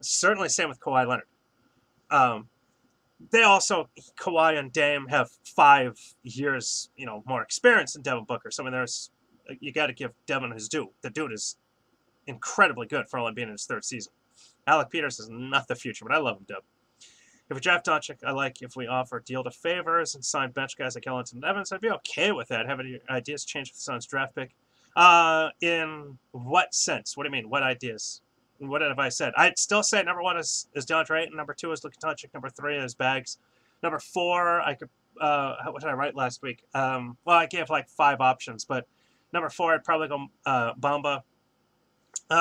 S1: Certainly same with Kawhi Leonard. They also, Kawhi and Dame have 5 years, more experience than Devin Booker. So, I mean, you got to give Devin his due. The dude is incredibly good for only being in his 3rd season. Alec Peters is not the future, but I love him, Deb. If we draft Doncic, I like if we offer a deal to favors and sign bench guys like Ellington and Evans. I'd be okay with that. Have any ideas changed with the Suns draft pick? In what sense? What do you mean? What ideas? What have I said? I'd still say number 1 is DeAndre Ayton. Number 2 is Luka Doncic. Number 3 is Bags. Number 4, I could. What did I write last week? Well, I gave like 5 options, but number 4, I'd probably go Bamba.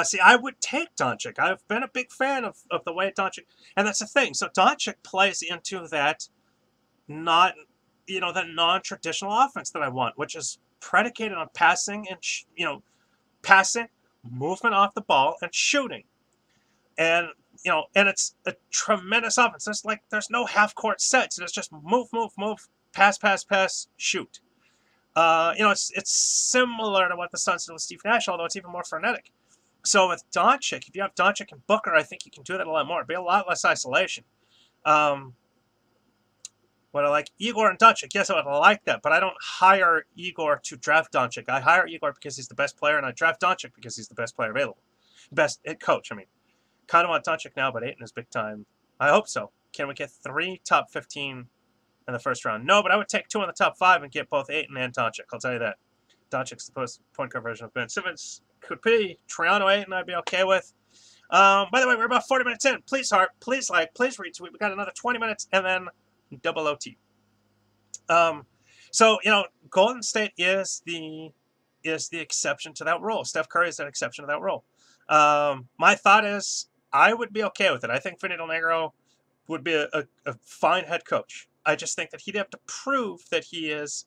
S1: See, I would take Doncic. I've been a big fan of the way Doncic, and that's the thing. So Doncic plays into that that non-traditional offense that I want, which is predicated on passing and passing, movement off the ball, and shooting. And and it's a tremendous offense. There's no half-court sets. It's just move, pass, shoot. It's similar to what the Suns did with Steve Nash, although it's even more frenetic. So with Doncic, if you have Doncic and Booker, I think you can do that a lot more. It'd be a lot less isolation. What I like, Igor and Doncic, yes, I would like that, but I don't hire Igor to draft Doncic. I hire Igor because he's the best player, and I draft Doncic because he's the best player available. Best coach, I mean. Kind of want Doncic now, but Ayton is big time. I hope so. Can we get 3 top 15 in the first round? No, but I would take 2 in the top 5 and get both Ayton and Doncic. I'll tell you that. Doncic's the point guard version of Ben Simmons. Could be Triano Ayton, I'd be okay with. By the way, we're about 40 minutes in. Please heart, please like, please retweet. We got another 20 minutes and then double OT. So Golden State is the exception to that rule. Steph Curry is an exception to that rule. My thought is I would be okay with it. I think Vinny Del Negro would be a fine head coach. I just think that he'd have to prove that he is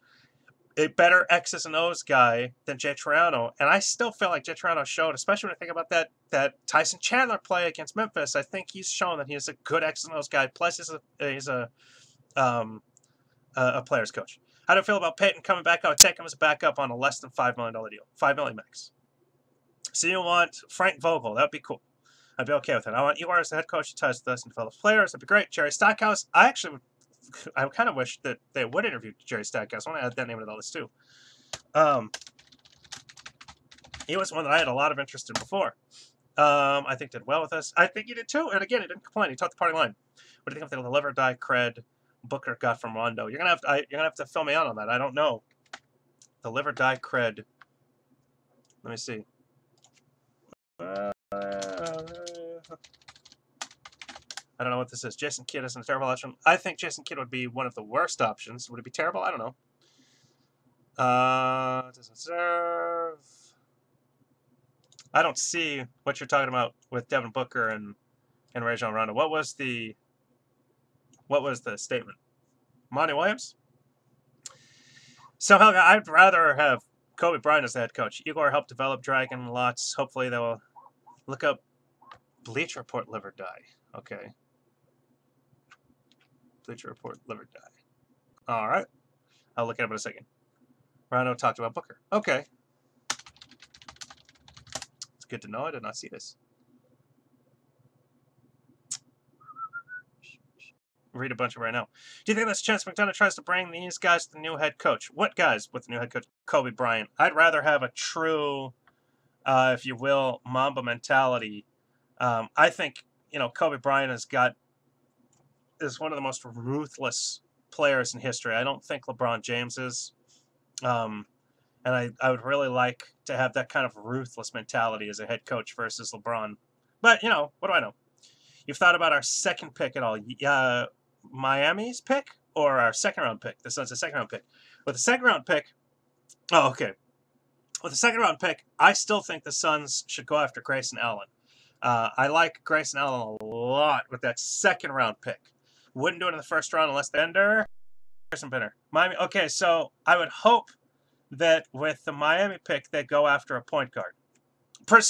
S1: a better X's and O's guy than Jay Triano. And I still feel like Jay Triano showed, especially when I think about that Tyson Chandler play against Memphis, I think he's shown that he is a good X's and O's guy. Plus, he's a player's coach. How do you feel about Peyton coming back? I would take him as a backup on a less than $5 million deal. $5 million max. So you want Frank Vogel. That would be cool. I'd be okay with it. I want Igor as the head coach who ties with us and develops players. That'd be great. Jerry Stackhouse. I kind of wish that they would interview Jerry Stackhouse. I want to add that name to the list too. He was one that I had a lot of interest in before. I think did well with us. I think he did too. And again, he didn't complain. He taught the party line. What do you think of the live or die cred Booker got from Rondo? You're gonna have to fill me out on that. I don't know. The live or die cred. Let me see. I don't know what this is. Jason Kidd isn't a terrible option. I think Jason Kidd would be one of the worst options. Would it be terrible? I don't know. Doesn't serve. I don't see what you're talking about with Devin Booker and Rajon Rondo. What was the statement? Monty Williams? Somehow, I'd rather have Kobe Bryant as the head coach. Igor helped develop Dragon lots. Hopefully, they will look up Bleacher Report live or die. Okay. Bleacher Report live or die. All right. I'll look it up in a second. Rondo talked about Booker. Okay. It's good to know. I did not see this. Read a bunch of right now. Do you think there's a chance McDonough tries to bring these guys to the new head coach? What guys with the new head coach? Kobe Bryant. I'd rather have a true, if you will, Mamba mentality. I think, Kobe Bryant is one of the most ruthless players in history. I don't think LeBron James is. And I would really like to have that kind of ruthless mentality as a head coach versus LeBron. But, what do I know? You've thought about our second pick at all. Miami's pick or our second round pick? This one's a second round pick. With the second round pick, okay. With the second round pick, I still think the Suns should go after Grayson Allen. I like Grayson Allen a lot with that second round pick. Wouldn't do it in the first round unless Bender. Miami. Okay, so I would hope that with the Miami pick, they go after a point guard.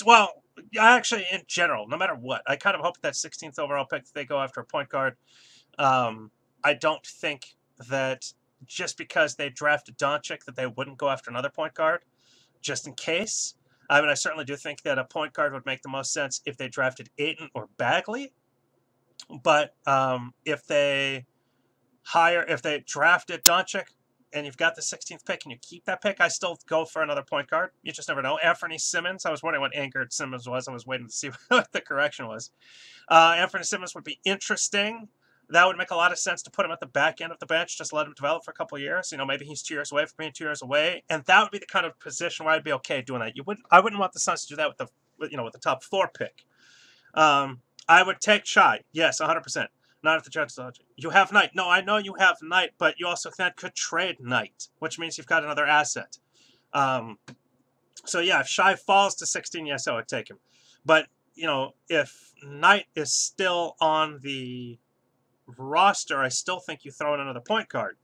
S1: Well, actually, in general, no matter what, I kind of hope that 16th overall pick, they go after a point guard. I don't think that just because they drafted Doncic that they wouldn't go after another point guard, just in case. I mean, I certainly do think that a point guard would make the most sense if they drafted Ayton or Bagley. But if they drafted Doncic and you've got the 16th pick and you keep that pick, I still go for another point guard. You just never know. Anthony Simmons. I was wondering what anchored Simmons was. I was waiting to see what the correction was. Anthony Simmons would be interesting. That would make a lot of sense to put him at the back end of the bench, just let him develop for a couple of years. Maybe he's 2 years away from being 2 years away, and that would be the kind of position where I'd be okay doing that. I wouldn't want the Suns to do that with the top 4 pick. I would take Shai, yes, 100%. Not if the Jets. You have Knight. No, I know you have Knight, but you also could trade Knight, which means you've got another asset. So yeah, if Shai falls to 16, yes, I would take him. But if Knight is still on the roster, I still think you throw in another point guard.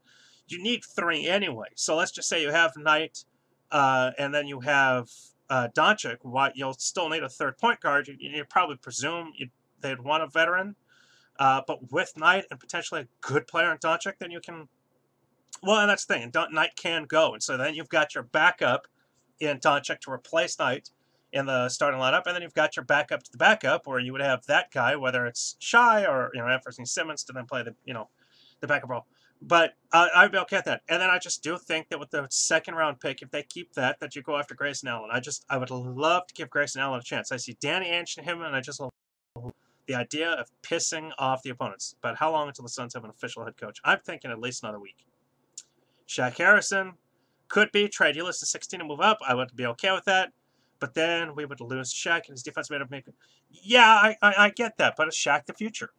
S1: You need 3 anyway. So let's just say you have Knight, and then you have Doncic. You'll still need a third point guard. You probably presume they'd want a veteran. But with Knight and potentially a good player in Doncic, then you can. Well, and that's the thing. Knight can go, and so then you've got your backup in Doncic to replace Knight in the starting lineup, and then you've got your backup to the backup, where you would have that guy, whether it's Shai or Anthony Simmons, to then play the backup role. But I'd be okay with that. And then I just do think that with the second round pick, if they keep that you go after Grayson Allen. I would love to give Grayson Allen a chance. I see Danny Ainge in him, and I just love the idea of pissing off the opponents. But how long until the Suns have an official head coach? I'm thinking at least another week. Shaq Harrison could be trade Ulis to 16 and move up. I would be okay with that. But then we would lose Shaq and his defense made up making. Yeah, I get that, but is Shaq the future?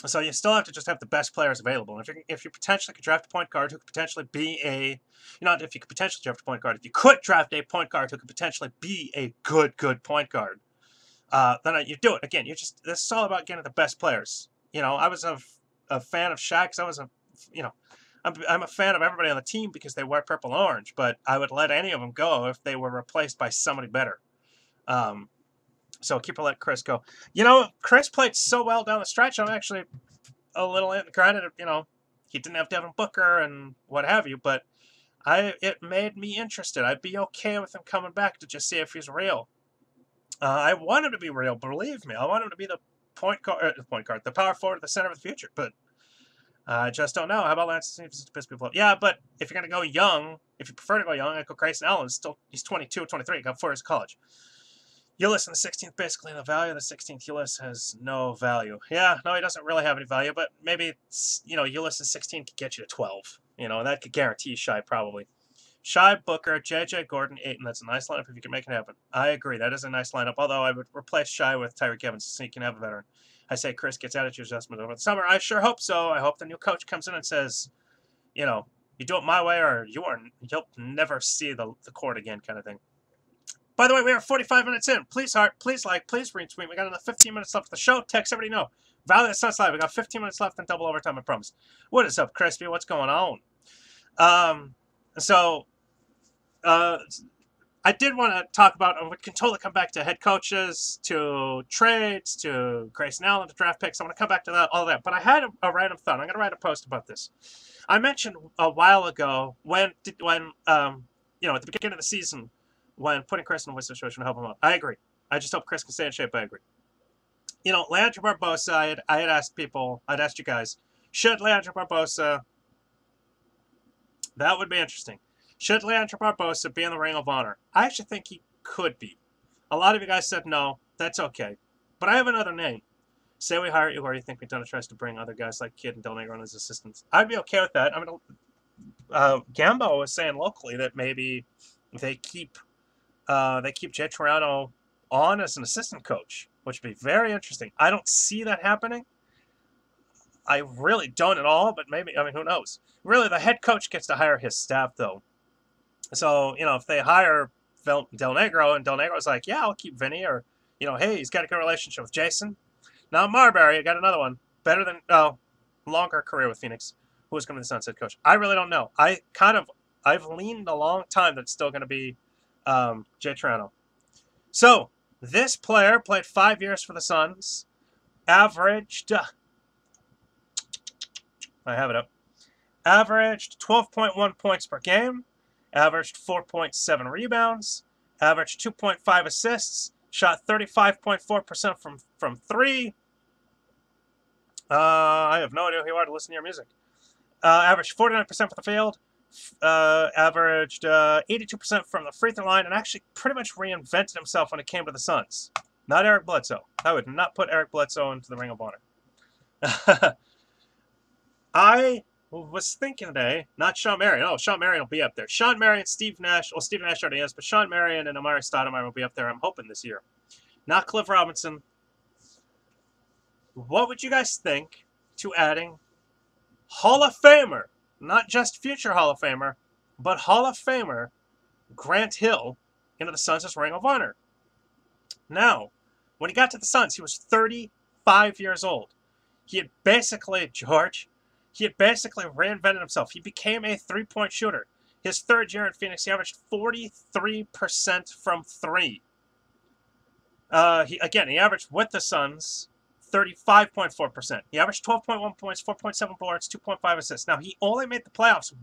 S1: So you still have to just have the best players available. And if you potentially could draft a point guard who could potentially be if you could potentially draft a point guard, if you could draft a point guard who could potentially be a good point guard, then you do it. Again, this is all about getting the best players. I was a fan of Shaq. I'm a fan of everybody on the team because they wear purple and orange, but I would let any of them go if they were replaced by somebody better. So keep let Chris go. Chris played so well down the stretch. I'm actually a little granted, he didn't have Devin Booker and what have you, but it made me interested. I'd be okay with him coming back to just see if he's real. I want him to be real, believe me. I want him to be the point guard, the power forward, the center of the future, but I just don't know. How about Lance Stevens to piss people off? Yeah, but if you're going to go young, if you prefer to go young, I'd go Grayson Allen. He's 22 or 23. He got 4 years of college. Ulis in the 16th, basically the value of the 16th. Ulis has no value. Yeah, no, he doesn't really have any value, but maybe, Ulis in 16 could get you to 12. That could guarantee Shai probably. Shy, Booker, J.J. Gordon, Ayton. That's a nice lineup if you can make it happen. I agree. That is a nice lineup, although I would replace Shy with Tyreek Evans so you can have a veteran. I say Chris gets attitude adjustment over the summer. I sure hope so. I hope the new coach comes in and says, you know, you do it my way or you'll never see the court again kind of thing. By the way, we are 45 minutes in. Please heart, please like, please retweet. We got another 15 minutes left of the show. Text everybody know. Valley of the Sun's live. We got 15 minutes left and double overtime, I promise. What is up, Crispy? What's going on? I did want to talk about, and we can totally come back to head coaches, to trades, to Grayson Allen, to draft picks. I want to come back to that, all that. But I had a random thought. I'm going to write a post about this. I mentioned a while ago when at the beginning of the season, when putting Chris in a situation to help him out. I agree. I just hope Chris can stay in shape. I agree. Leandro Barbosa, I had asked people, I'd asked you guys, should Leandro Barbosa, that would be interesting. Should Leandro Barbosa be in the Ring of Honor? I actually think he could be. A lot of you guys said no. That's okay. But I have another name. Say we hire you, or you think McDonough tries to bring other guys like Kidd and Del Negro and his assistants. I'd be okay with that. I mean, Gambo was saying locally that maybe they keep Jay Toronto on as an assistant coach, which would be very interesting. I don't see that happening. I really don't at all, but maybe, I mean, who knows? Really, the head coach gets to hire his staff, though. So, if they hire Del Negro, and Del Negro's like, yeah, I'll keep Vinny, or, hey, he's got a good relationship with Jason. Now, Marbury, I got another one. Better than, longer career with Phoenix. Who's going to be the Suns head coach? I really don't know. I've leaned a long time that it's still going to be Jay Toronto. So, this player played 5 years for the Suns, averaged, I have it up, averaged 12.1 points per game, averaged 4.7 rebounds, averaged 2.5 assists, shot 35.4% from three. I have no idea who you are to listen to your music. Averaged 49% from the field, averaged 82% from the free throw line, and actually pretty much reinvented himself when it came to the Suns. Not Eric Bledsoe. I would not put Eric Bledsoe into the Ring of Honor. I was thinking today, not Sean Marion. Oh, Sean Marion will be up there. Sean Marion, Steve Nash. Well, Steve Nash already is, but Sean Marion and Amari Stoudemire will be up there, I'm hoping, this year. Not Cliff Robinson. What would you guys think to adding Hall of Famer, not just future Hall of Famer, but Hall of Famer Grant Hill into the Suns' Ring of Honor? Now, when he got to the Suns, he was 35 years old. He had basically reinvented himself. He became a three-point shooter. His third year in Phoenix, he averaged 43% from three. He averaged with the Suns 35.4%. He averaged 12.1 points, 4.7 boards, 2.5 assists. Now, he only made the playoffs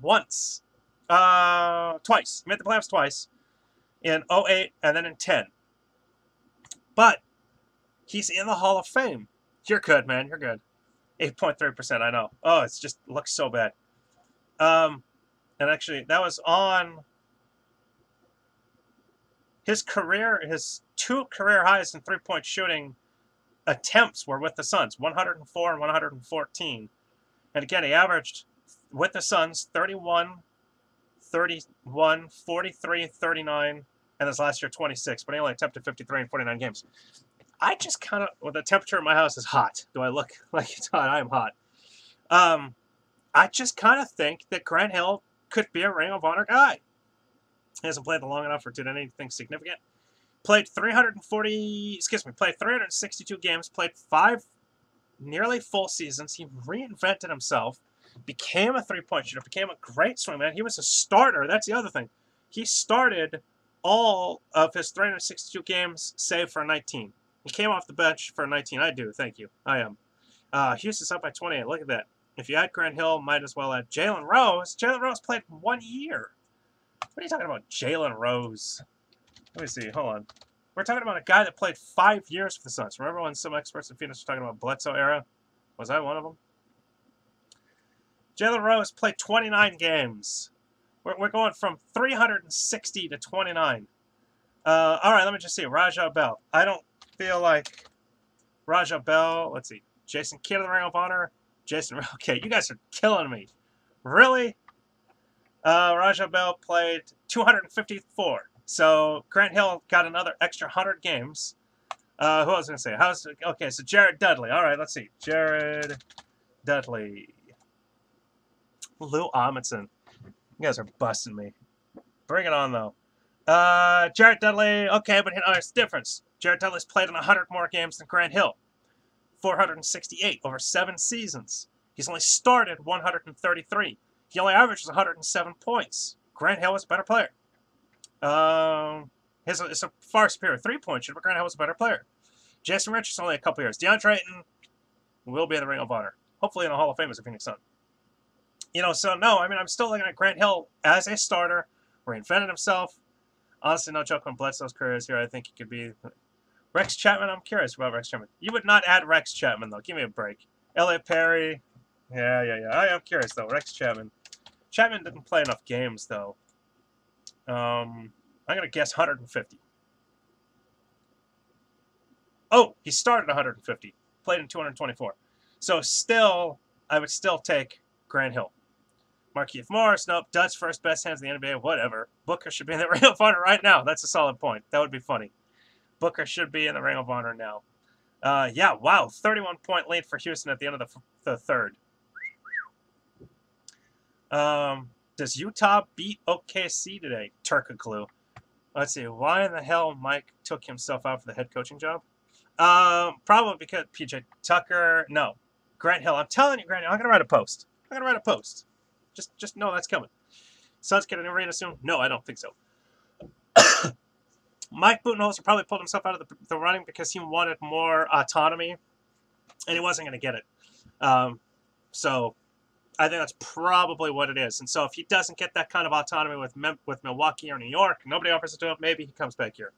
S1: twice. He made the playoffs twice, in 08 and then in 10. But he's in the Hall of Fame. You're good, man. You're good. 8.3%, I know. Oh, it's just looks so bad. And actually, that was on his career. His two career highs in three-point shooting attempts were with the Suns, 104 and 114. And again, he averaged with the Suns 31, 31, 43, 39, and this last year 26. But he only attempted 53 in 49 games. I just kind of, well, the temperature in my house is hot. Do I look like it's hot? I am hot. I just kind of think that Grant Hill could be a Ring of Honor guy. He hasn't played long enough or did anything significant. Played 362 games, played 5 nearly full seasons. He reinvented himself, became a three-point shooter, became a great swingman. He was a starter. That's the other thing. He started all of his 362 games, save for 19. He came off the bench for 19. I do. Thank you. I am. Houston's up by 28. Look at that. If you add Grant Hill, might as well add Jalen Rose. Jalen Rose played 1 year. What are you talking about, Jalen Rose? Let me see. Hold on. We're talking about a guy that played 5 years for the Suns. Remember when some experts in Phoenix were talking about Bledsoe era? Was I one of them? Jalen Rose played 29 games. We're going from 360 to 29. All right, let me just see. Rajah Bell. I don't feel like Rajah Bell. Let's see. Jason Kidd of the Ring of Honor. Jason. Okay, you guys are killing me. Really? Raja Bell played 254. So Grant Hill got another extra 100 games. Who else was going to say? Okay, so Jared Dudley. All right, let's see. Jared Dudley. Lou Amundsen. You guys are busting me. Bring it on, though. Jared Dudley. Okay, but here's the difference. Jared Dudley's played in 100 more games than Grant Hill. 468 over 7 seasons. He's only started 133. He only averages 107 points. Grant Hill was a better player. It's a far superior 3-point shooter, but Grant Hill was a better player. Jason Richards only a couple years. DeAndre Ayton will be in the Ring of Honor. Hopefully in the Hall of Fame as a Phoenix Sun. So no, I mean, I'm still looking at Grant Hill as a starter, reinvented himself. Honestly, no joke on Bledsoe's career is here. I think he could be Rex Chapman. I'm curious about Rex Chapman. You would not add Rex Chapman, though. Give me a break. Elliot Perry. Yeah. I am curious, though. Rex Chapman. Chapman didn't play enough games, though. I'm going to guess 150. Oh, he started 150. Played in 224. So still, I would still take Grant Hill. Markieff Morris, nope. Dutch first best hands in the NBA, whatever. Booker should be in the Ring of Honor right now. That's a solid point. That would be funny. Booker should be in the Ring of Honor now. Yeah, wow. 31-point lead for Houston at the end of the third. Does Utah beat OKC today? Turkoglu. Let's see. Why in the hell Mike took himself out for the head coaching job? Probably because PJ Tucker. No. Grant Hill. I'm telling you, Grant Hill, I'm going to write a post. Just know that's coming. Suns get an arena soon? No, I don't think so. Mike Budenholzer probably pulled himself out of the running because he wanted more autonomy, and he wasn't going to get it. So I think that's probably what it is. And so if he doesn't get that kind of autonomy with Milwaukee or New York, nobody offers it to him, maybe he comes back here.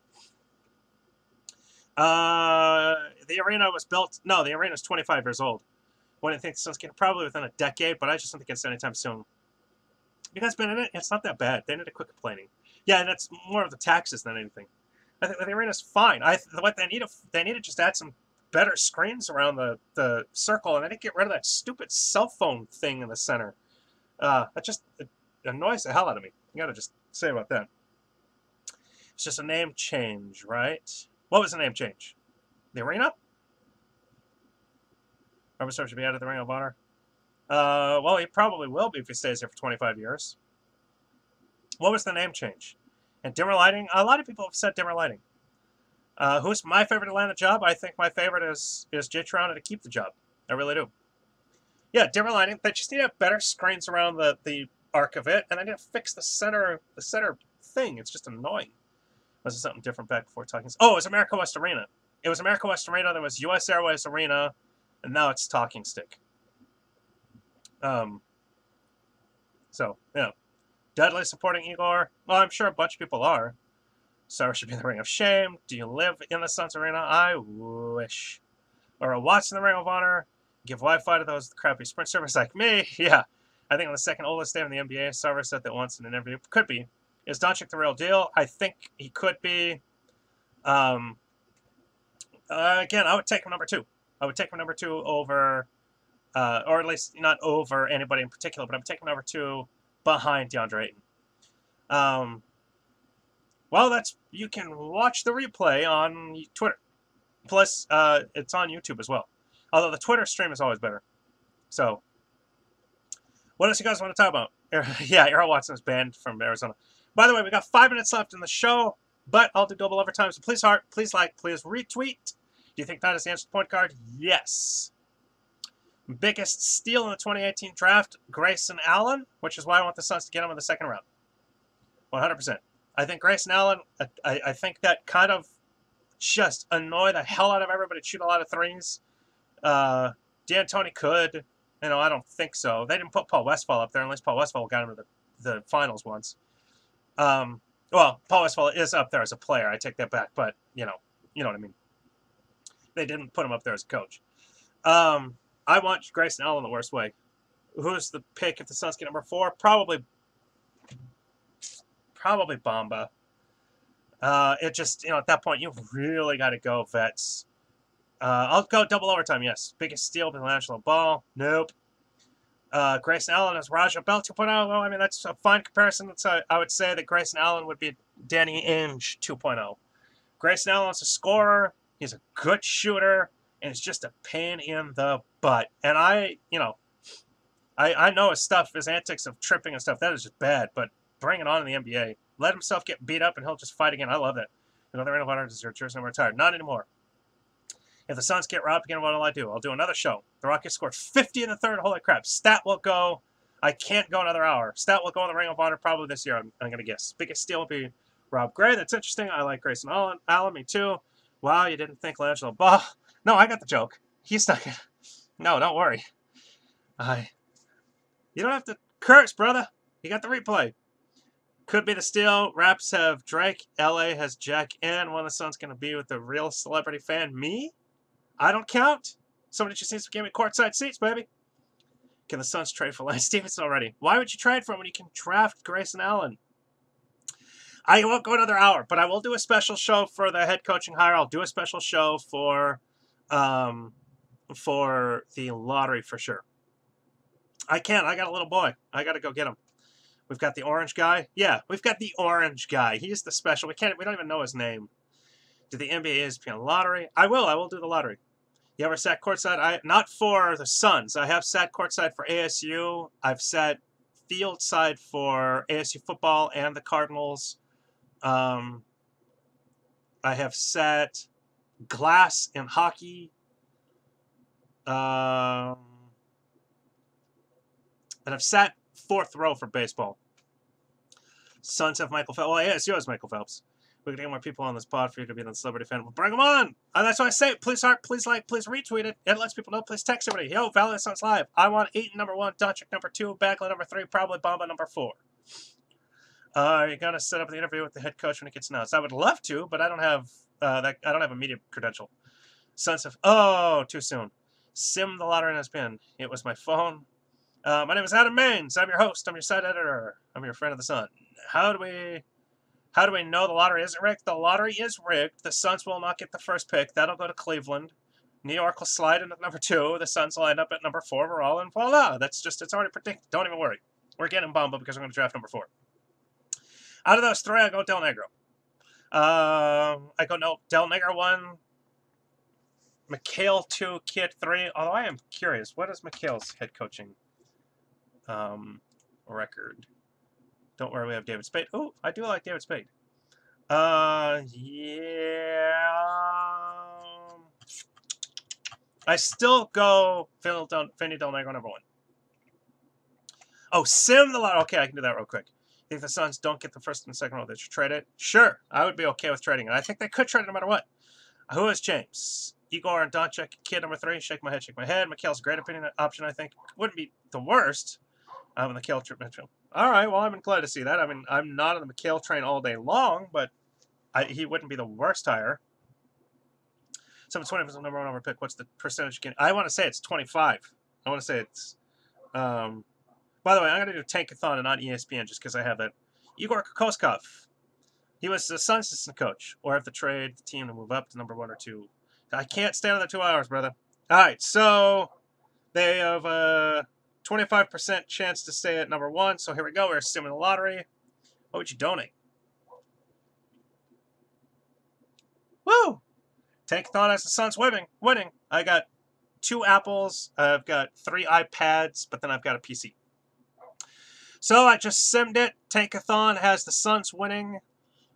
S1: The arena was built. No, the arena is 25 years old. When I think the Suns get probably within a decade, but I just don't think it's anytime soon. You guys been in it? It's not that bad. They need to quit complaining. Yeah, and it's more of the taxes than anything. I think the arena's fine. What they need to just add some better screens around the circle, and they need to get rid of that stupid cell phone thing in the center. It annoys the hell out of me. You gotta just say about that. It's just a name change, right? What was the name change? The arena? Robert Starr should be out of the Ring of Honor. Well, he probably will be if he stays here for 25 years. What was the name change? And dimmer lighting? A lot of people have said dimmer lighting. Who's my favorite to land the job? I think my favorite is Jay Toronto to keep the job. I really do. Yeah, dimmer lighting. They just need to have better screens around the arc of it, and I need to fix the center thing. It's just annoying. Was it something different back before talking? Oh, it was America West Arena. It was America West Arena. There was U.S. Airways Arena. And now it's Talking Stick. So, yeah. Dudley supporting Igor. Well, I'm sure a bunch of people are. Sarah should be in the Ring of Shame. Do you live in the Suns Arena? I wish. Or a Watts in the Ring of Honor. Give Wi-Fi to those crappy Sprint service like me. Yeah. I think on the second oldest day in the NBA, Sarver said that once in an interview. Could be. Is Doncic the real deal? I think he could be. Again, I would take him number 2. I would take him number 2 over, or at least not over anybody in particular, but I'm taking number 2 behind DeAndre Ayton. Well, you can watch the replay on Twitter. Plus, it's on YouTube as well. Although the Twitter stream is always better. So, what else you guys want to talk about? Yeah, Errol Watson is banned from Arizona. By the way, we got 5 minutes left in the show, but I'll do double overtime. So please heart, please like, please retweet. Do you think that is the answer to the point guard? Yes. Biggest steal in the 2018 draft, Grayson Allen, which is why I want the Suns to get him in the second round. 100%. I think Grayson Allen, I think that kind of just annoyed the hell out of everybody to shoot a lot of threes. D'Antoni could. I don't think so. They didn't put Paul Westphal up there unless Paul Westphal got him to the finals once. Well, Paul Westphal is up there as a player. I take that back, but, you know what I mean. They didn't put him up there as a coach. I want Grayson Allen the worst way. Who's the pick if the Suns get number 4? Probably Bamba. It just, at that point, you've really got to go vets. I'll go double overtime, yes. Biggest steal, the National Ball. Nope. Grayson Allen is Raja Bell 2.0. Well, I mean, that's a fine comparison. I would say that Grayson Allen would be Danny Ainge 2.0. Grayson Allen's a scorer. He's a good shooter, and it's just a pain in the butt. And I know his stuff, his antics of tripping and stuff, that is just bad, but bring it on in the NBA. Let himself get beat up, and he'll just fight again. I love that. Another Ring of Honor is your jersey number retired. Not anymore. If the Suns get robbed again, what will I do? I'll do another show. The Rockets scored 50 in the third. Holy crap. Stat will go. I can't go another hour. Stat will go in the Ring of Honor probably this year, I'm going to guess. Biggest steal will be Rob Gray. That's interesting. I like Grayson Allen. Me too. Wow, you didn't think LeAngelo Ball. No, I got the joke. He's not going to. No, don't worry. You don't have to curse, brother. You got the replay. Could be the steal. Raps have Drake. LA has Jack. And one of the Suns going to be with the real celebrity fan. Me? I don't count. Somebody just needs to give me courtside seats, baby. Can the Suns trade for Lance Stevenson already? Why would you trade for him when you can draft Grayson Allen? I won't go another hour, but I will do a special show for the head coaching hire. I'll do a special show for the lottery for sure. I can't. I got a little boy. I got to go get him. We've got the orange guy. Yeah, we've got the orange guy. He's the special. We don't even know his name. Do the NBA ESPN lottery? I will do the lottery. You ever sat courtside? Not for the Suns. I have sat courtside for ASU. I've sat field side for ASU football and the Cardinals. I have sat glass in hockey. And I've sat fourth row for baseball. Suns have Michael Phelps. Well, ASU has Michael Phelps. We can get more people on this pod for you to be the celebrity fan. We'll bring them on. And that's why I say, please heart, please like, please retweet it. It lets people know. Please text everybody. Yo, Valley of the Suns live. I want Ayton number 1, Doncic number 2, Bagley number 3, probably Bamba number 4. You gotta set up the interview with the head coach when it gets announced. I would love to, but I don't have I don't have a media credential. Suns have too soon. Sim the lottery has been. It was my phone. My name is Adam Maines. I'm your host. I'm your site editor. I'm your friend of the Sun. How do we know the lottery isn't rigged? The lottery is rigged. The Suns will not get the first pick. That'll go to Cleveland. New York will slide in at number 2. The Suns will end up at number 4 overall, and voila. It's already predicted. Don't even worry. We're getting Bamba because we're going to draft number 4. Out of those 3, I go Del Negro. I go Del Negro 1, McHale 2, Kid 3. Although I am curious, what is McHale's head coaching record? Don't worry, we have David Spade. Oh, I do like David Spade. Yeah. I still go Vinny Del Negro number 1. Oh, Sim the lot. Okay, I can do that real quick. Think the Suns don't get the first and second round, they should trade it? Sure, I would be okay with trading it. I think they could trade it no matter what. Who is James? Igor and Doncic, Kid number 3. Shake my head, shake my head. McHale's a great option, I think. Wouldn't be the worst. On the McHale trip Mitchell. All right, well, I'm glad to see that. I mean, I'm not on the McHale train all day long, but he wouldn't be the worst hire. 720 number 1 over pick. What's the percentage again? I want to say it's 25. I want to say it's. By the way, I'm going to do Tankathon and not ESPN just because I have that. Igor Kokoskov. He was the Suns assistant coach. Or have to trade the team to move up to number 1 or 2. I can't stay another 2 hours, brother. All right, so they have 25% chance to stay at number 1. So here we go. We're assuming the lottery. What would you donate? Woo! Tankathon has the Suns winning. I got 2 apples. I've got 3 iPads, but then I've got a PC. So I just simmed it. Tankathon has the Suns winning.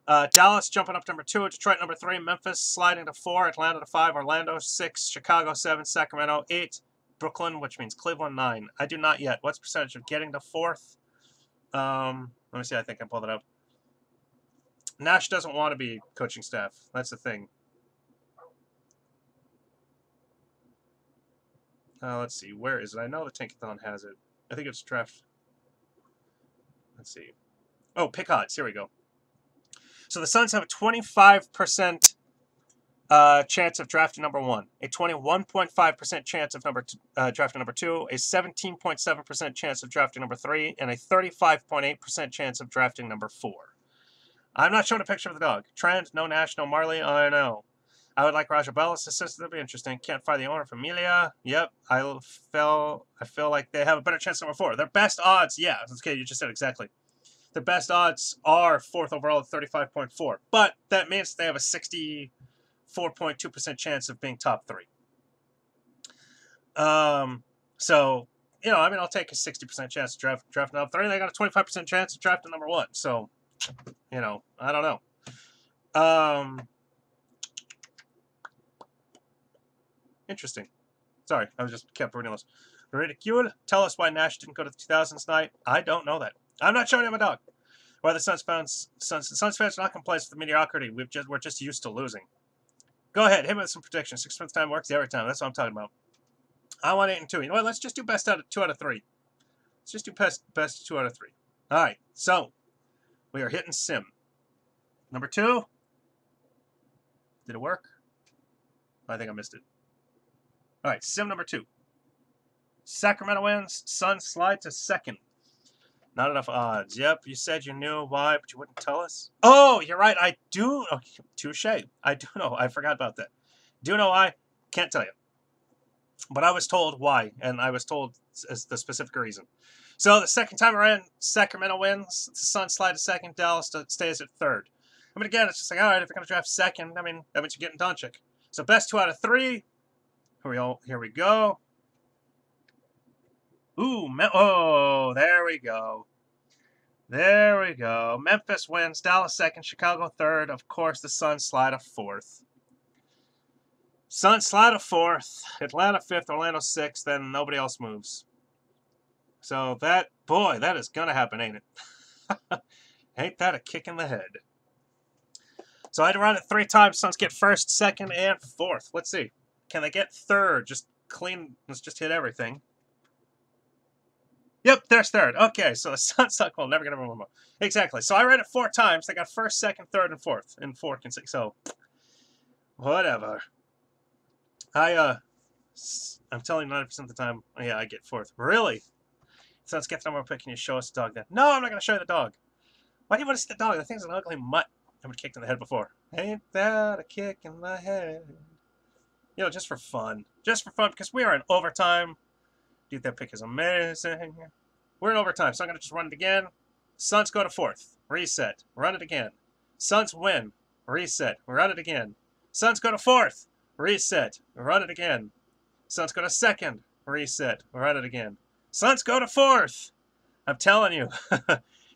S1: Dallas jumping up to number 2. Detroit number 3. Memphis sliding to 4. Atlanta to 5. Orlando 6. Chicago 7. Sacramento 8. Brooklyn, which means Cleveland 9. I do not yet. What's the percentage of getting to 4th? Let me see. I think I pulled it up. Nash doesn't want to be coaching staff. That's the thing. Let's see. Where is it? I know the Tankathon has it. I think it's draft. Let's see. Oh, pick odds. Here we go. So the Suns have a 25% chance of drafting number 1, a 21.5% chance of drafting number 2, a 17.7% chance of drafting number 3, and a 35.8% chance of drafting number 4. I'm not showing a picture of the dog. Trent, no Nash, no Marley. I know. I would like Raja Bella's assist. That'd be interesting. Can't find the owner of Amelia. Yep. I feel like they have a better chance number 4. Their best odds, yeah. Okay, you just said exactly. Their best odds are 4th overall at 35.4. But that means they have a 64.2% chance of being top 3. So, you know, I mean, I'll take a 60% chance to draft number 3. They got a 25% chance of drafting number 1. So, you know, I don't know. Interesting. Sorry, I was just kept reading those. Ridicule. Tell us why Nash didn't go to the 2000s night. I don't know that. I'm not showing him a dog. Why the Suns fans are not complacent with the mediocrity. We're just used to losing. Go ahead, hit me with some predictions. 6 months time works every time. That's what I'm talking about. I want 8 and 2. You know what? Let's just do best out of 2 out of 3. Let's just do best 2 out of 3. All right. So we are hitting sim. Number 2. Did it work? I think I missed it. All right. Sim number 2. Sacramento wins. Suns slide to 2nd. Not enough odds. Yep. You said you knew why, but you wouldn't tell us. Oh, you're right. I do. Okay, touche. I do know. I forgot about that. Do know why? Can't tell you. But I was told why, and I was told the specific reason. So the second time around, Sacramento wins. The Suns slide to 2nd. Dallas stays at 3rd. I mean, again, it's just like, all right, if you're going to draft 2nd, I mean, that means you're getting Doncic. So best 2 out of 3. Here we go. Ooh, oh, there we go. There we go. Memphis wins. Dallas 2nd. Chicago 3rd. Of course, the Suns slide to 4th. Suns slide to 4th. Atlanta 5th. Orlando 6th. Then nobody else moves. So that is going to happen, ain't it? Ain't that a kick in the head? So I had to run it 3 times. Suns get 1st, 2nd, and 4th. Let's see. Can they get 3rd? Just clean. Let's just hit everything. Yep, there's 3rd. Okay, so the Suns suck. Well, never gonna remember more. Exactly. So I read it 4 times. They got 1st, 2nd, 3rd, and 4th. And 4 can 6. So whatever. I'm telling you 90% of the time, yeah, I get 4th. Really? Suns get the number 1 pick. Can you show us the dog then? No, I'm not gonna show you the dog. Why do you want to see the dog? The thing's an ugly mutt. I've been kicked in the head before. Ain't that a kick in the head? You know, just for fun. Just for fun, because we are in overtime. Dude, that pick is amazing. We're in overtime, so I'm going to just run it again. Suns go to 4th. Reset. Run it again. Suns win. Reset. Run it again. Suns go to 4th. Reset. Run it again. Suns go to 2nd. Reset. Run it again. Suns go to 4th. I'm telling you.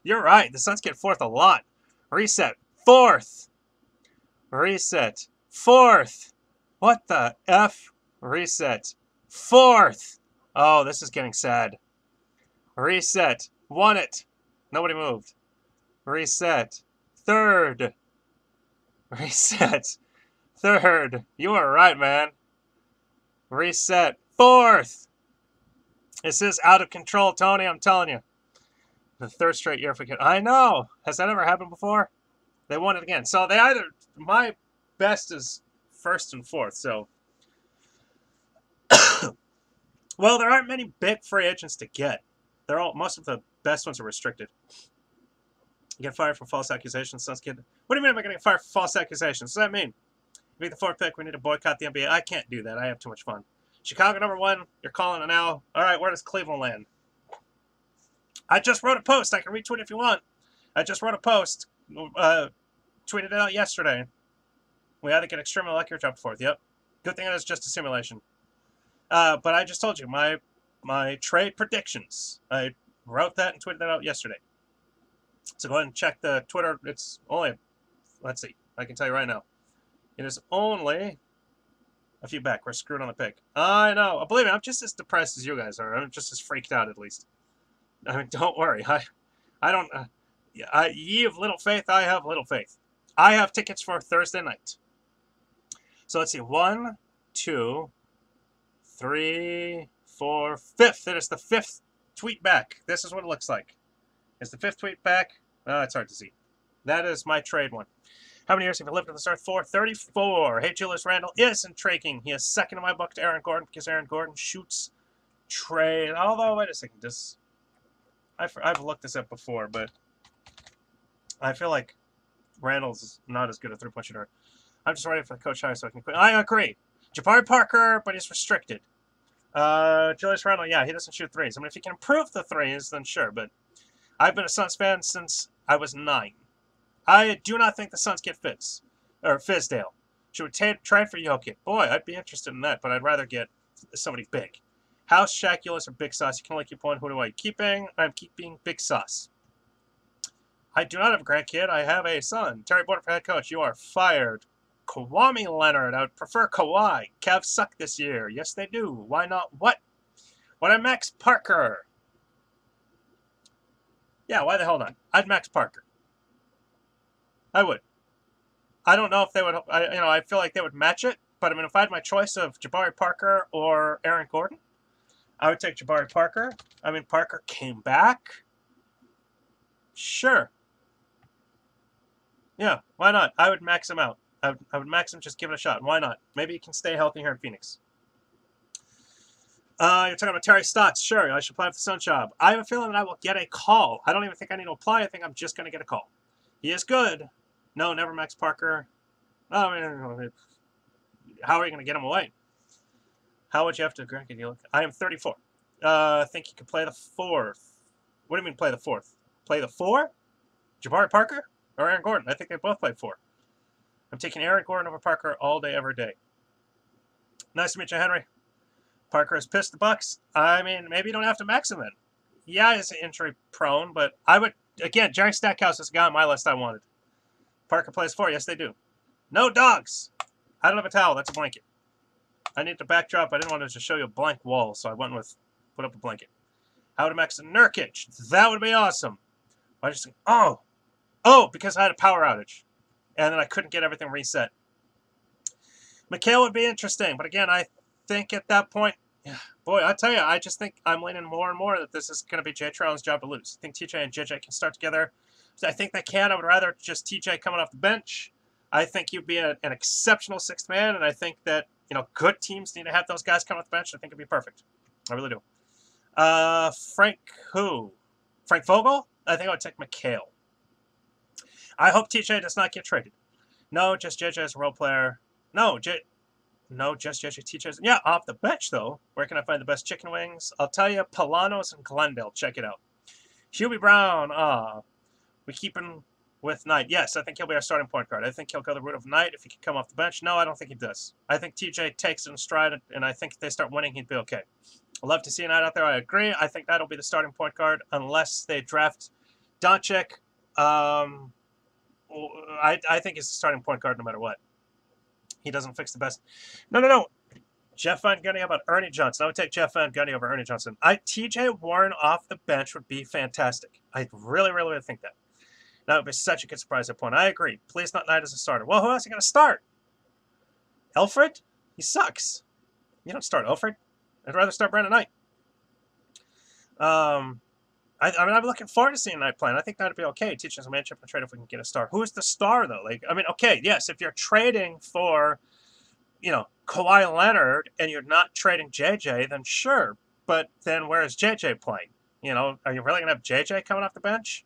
S1: You're right. The Suns get 4th a lot. Reset. 4th. Reset. 4th. What the F? Reset. 4th. Oh, this is getting sad. Reset. Won it. Nobody moved. Reset. 3rd. Reset. 3rd. You were right, man. Reset. 4th. This is out of control, Tony. I'm telling you. The 3rd straight year for kid. I know. Has that ever happened before? They won it again. So they either... My best is 1st and 4th, so... Well, there aren't many big free agents to get. Most of the best ones are restricted. You get fired for false accusations. Suns get... What do you mean am I getting fired for false accusations? What does that mean? Make the 4th pick. We need to boycott the NBA. I can't do that. I have too much fun. Chicago number 1. You're calling it now. All right, where does Cleveland land? I just wrote a post. I can retweet if you want. I just wrote a post. Tweeted it out yesterday. We either get extremely lucky or drop 4th. Yep. Good thing it is just a simulation. But I just told you my trade predictions. I wrote that and tweeted that out yesterday. So go ahead and check the Twitter. It's only, let's see. I can tell you right now. It is only a few back. We're screwed on the pick. I know. Believe me, I'm just as depressed as you guys are. I'm just as freaked out, at least. I mean, don't worry. I don't. Ye have little faith. I have little faith. I have tickets for Thursday night. So let's see. 1, 2, 3, 4, 5th. It is the 5th tweet back. This is what it looks like. It's the 5th tweet back. It's hard to see. That is my trade one. How many years have you lived at the start for? 34. Hey, Julius Randle isn't trading. He is 2nd in my book to Aaron Gordon because Aaron Gordon shoots trade. Although, wait a second. I've looked this up before, but I feel like Randle's not as good a 3-point shooter. I'm just ready for the coach hire so I can quit. I agree. Jabari Parker, but he's restricted. Julius Randle, yeah, he doesn't shoot threes. I mean, if he can improve the threes, then sure, but I've been a Suns fan since I was 9. I do not think the Suns get Fizdale. Should we trade for Jokic? Boy, I'd be interested in that, but I'd rather get somebody big. House, Shaq, Ulis, or Big Sauce? You can only keep one. Who do I keeping? I'm keeping Big Sauce. I do not have a grandkid. I have a son. Terry Porter for head coach. You are fired. Kwame Leonard. I would prefer Kawhi. Cavs suck this year. Yes, they do. Why not? What? What am Max Parker? Yeah, why the hell not? I'd Max Parker. I would. I don't know if they would. I feel like they would match it. But I mean, if I had my choice of Jabari Parker or Aaron Gordon, I would take Jabari Parker. I mean, Parker came back. Sure. Yeah, why not? I would max him out. I would max him, just give it a shot. Why not? Maybe he can stay healthy here in Phoenix. You're talking about Terry Stotts. Sure, I should apply for the Sun job. I have a feeling that I will get a call. I don't even think I need to apply. I think I'm just going to get a call. He is good. No, never Max Parker. Oh, I mean, how are you going to get him away? How would you have to agree? I am 34. I think he could play the 4th. What do you mean play the 4th? Play the 4? Jabari Parker or Aaron Gordon? I think they both play 4. I'm taking Aaron Gordon over Parker all day, every day. Nice to meet you, Henry. Parker has pissed the Bucks. I mean, maybe you don't have to max him in. Yeah, he's injury prone, but I would, again, Jerry Stackhouse is a guy on my list I wanted. Parker plays 4. Yes, they do. No dogs. I don't have a towel. That's a blanket. I need the backdrop. I didn't want to just show you a blank wall, so I went with put up a blanket. How to max Nurkic? That would be awesome. I just oh, because I had a power outage, and then I couldn't get everything reset. McHale would be interesting, but again, I think at that point, boy, I tell you, I just think I'm leaning more and more that this is going to be Jay Trelon's job to lose. I think TJ and JJ can start together. I think they can. I would rather just TJ coming off the bench. I think you'd be an exceptional 6th man, and I think that good teams need to have those guys come off the bench. I think it'd be perfect. I really do. Frank Vogel? I think I would take McHale. I hope TJ does not get traded. No, just JJ as a role player. No, just JJ. TJ's. Yeah, off the bench, though. Where can I find the best chicken wings? I'll tell you, Polanos and Glendale. Check it out. Hubie Brown. We keep him with Knight. Yes, I think he'll be our starting point guard. I think he'll go the route of Knight if he can come off the bench. No, I don't think he does. I think TJ takes it in stride, and I think if they start winning, he'd be okay. I'd love to see Knight out there. I agree. I think that'll be the starting point guard unless they draft Doncic. I think he's the starting point guard no matter what. He doesn't fix the best. No. Jeff Van Gundy about Ernie Johnson. I would take Jeff Van Gundy over Ernie Johnson. TJ Warren off the bench would be fantastic. I really, really would think that. That would be such a good surprise at point. I agree. Please not Knight as a starter. Well, who else are you going to start? Elfrid? He sucks. You don't start Elfrid. I'd rather start Brandon Knight. I mean, I'm looking forward to seeing Knight playing. I think that'd be okay. Teaching us a matchup and trade if we can get a star. Who is the star, though? Like, I mean, okay, yes, if you're trading for, Kawhi Leonard and you're not trading JJ, then sure. But then where is JJ playing? Are you really going to have JJ coming off the bench?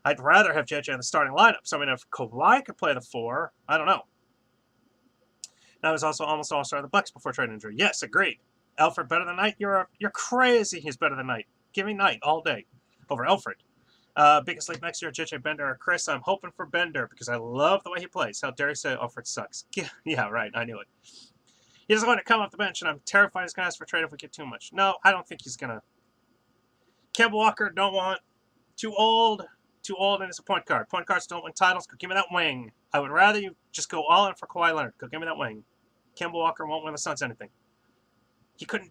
S1: I'd rather have JJ in the starting lineup. So, I mean, if Kawhi could play the 4, I don't know. Now, he was also almost all-star of the Bucks before trade injury. Yes, agreed. Elfrid better than Knight? You're crazy he's better than Knight. Give me Knight all day over Elfrid. Biggest league next year, JJ, Bender, or Chris. I'm hoping for Bender because I love the way he plays. How dare you say Elfrid sucks? Yeah, right. I knew it. He doesn't want to come off the bench, and I'm terrified he's going to ask for trade if we get too much. No, I don't think he's going to. Kemba Walker, don't want. Too old, and it's a point guard. Point guards don't win titles. Go give me that wing. I would rather you just go all in for Kawhi Leonard. Go give me that wing. Kemba Walker won't win the Suns anything.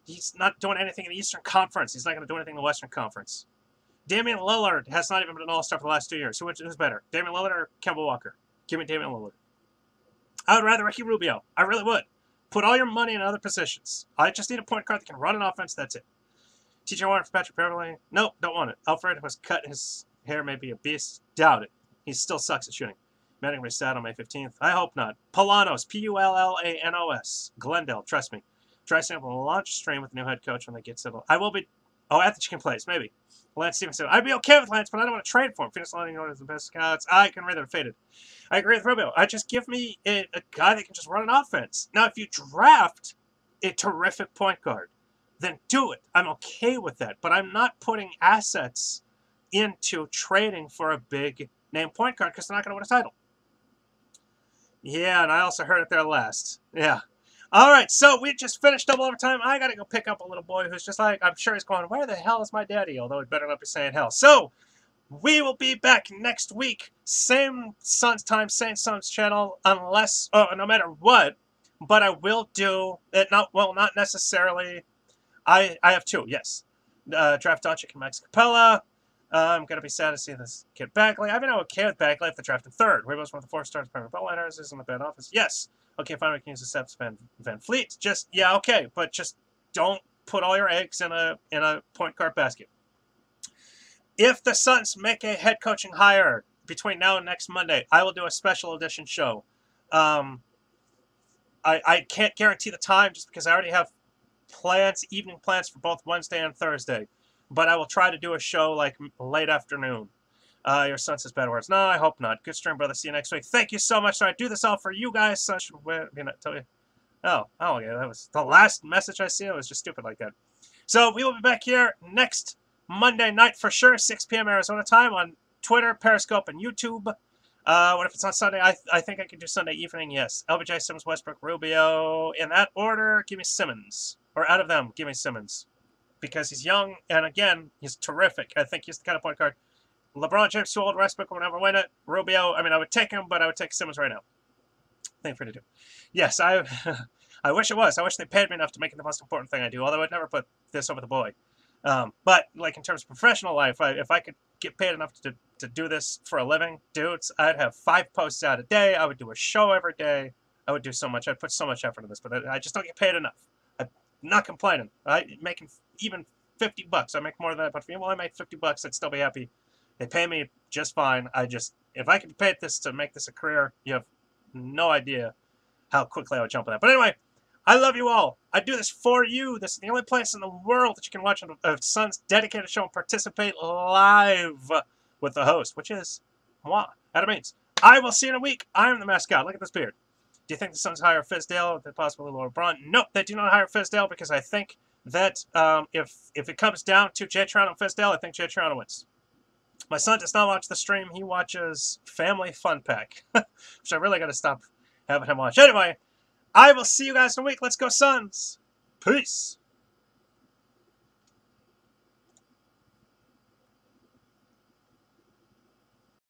S1: He's not doing anything in the Eastern Conference. He's not going to do anything in the Western Conference. Damian Lillard has not even been an all-star for the last 2 years. Who's better, Damian Lillard or Kemba Walker? Give me Damian Lillard. I would rather Ricky Rubio. I really would. Put all your money in other positions. I just need a point guard that can run an offense. That's it. TJ Warren for Patrick Beverly? Nope, don't want it. Alfred was cut. His hair may be a beast. Doubt it. He still sucks at shooting. Manning restat on May 15th. I hope not. Polanos. Pullanos. Glendale. Trust me. Tri-State will launch stream with the new head coach when they get settled. I will be. Oh, at the chicken place, maybe. Lance Stevenson. I'd be okay with Lance, but I don't want to trade for him. Phoenix Lightning is the best scouts. I can read them faded. I agree with Rubio. Just give me a guy that can just run an offense. Now, if you draft a terrific point guard, then do it. I'm okay with that. But I'm not putting assets into trading for a big name point guard because they're not going to win a title. Yeah, and I also heard it there last. Yeah. All right, so we just finished double overtime. I got to go pick up a little boy who's just like, I'm sure he's going, where the hell is my daddy? Although he better not be saying hell. So we will be back next week. Same Suns time, same Suns channel, unless, no matter what. But I will do it. Not necessarily. I have two, yes. Draft Doncic and Max Capella. I'm going to be sad to see this kid Bagley. I've been okay with Bagley if the draft in third. Rubio's one of the 4 stars. Primary ball liners is in the bad office. Yes. Okay, fine. We can use the Steps Van Fleet. Just, yeah, okay. But just don't put all your eggs in a point guard basket. If the Suns make a head coaching hire between now and next Monday, I will do a special edition show. I can't guarantee the time just because I already have plans, evening plans for both Wednesday and Thursday. But I will try to do a show like late afternoon. Your son says bad words. No, I hope not. Good stream, brother. See you next week. Thank you so much. So I do this all for you guys. So tell you. Oh, yeah. That was the last message I see. It was just stupid like that. So we will be back here next Monday night for sure, 6 p.m. Arizona time on Twitter, Periscope, and YouTube. What if it's on Sunday? I think I can do Sunday evening. Yes. LBJ, Simmons, Westbrook, Rubio. In that order, give me Simmons. Or out of them, give me Simmons. Because he's young, and again, he's terrific. I think he's the kind of point guard. LeBron James too old. Westbrook will never win it. Rubio, I mean, I would take him, but I would take Simmons right now. Thing for you to do. Yes, I wish it was. I wish they paid me enough to make it the most important thing I do, although I'd never put this over the boy. But, like, in terms of professional life, if I could get paid enough to do this for a living, dudes, I'd have 5 posts out a day. I would do a show every day. I would do so much. I'd put so much effort into this, but I just don't get paid enough. I'm not complaining. I'm making even $50. I make more than that, but if I make $50, I'd still be happy. They pay me just fine. If I could be paid this to make this a career, you have no idea how quickly I would jump on that. But anyway, I love you all. I do this for you. This is the only place in the world that you can watch a Suns dedicated show and participate live with the host, which is moi, Adam Means. I will see you in a week. I am the mascot. Look at this beard. Do you think the Suns hire Fizdale if they possibly lower LeBron? Nope, they do not hire Fizdale because I think that if it comes down to Jay Toronto and Fizdale, I think Jay Toronto wins. My son does not watch the stream. He watches Family Fun Pack, which I really got to stop having him watch. Anyway, I will see you guys in a week. Let's go Suns. Peace.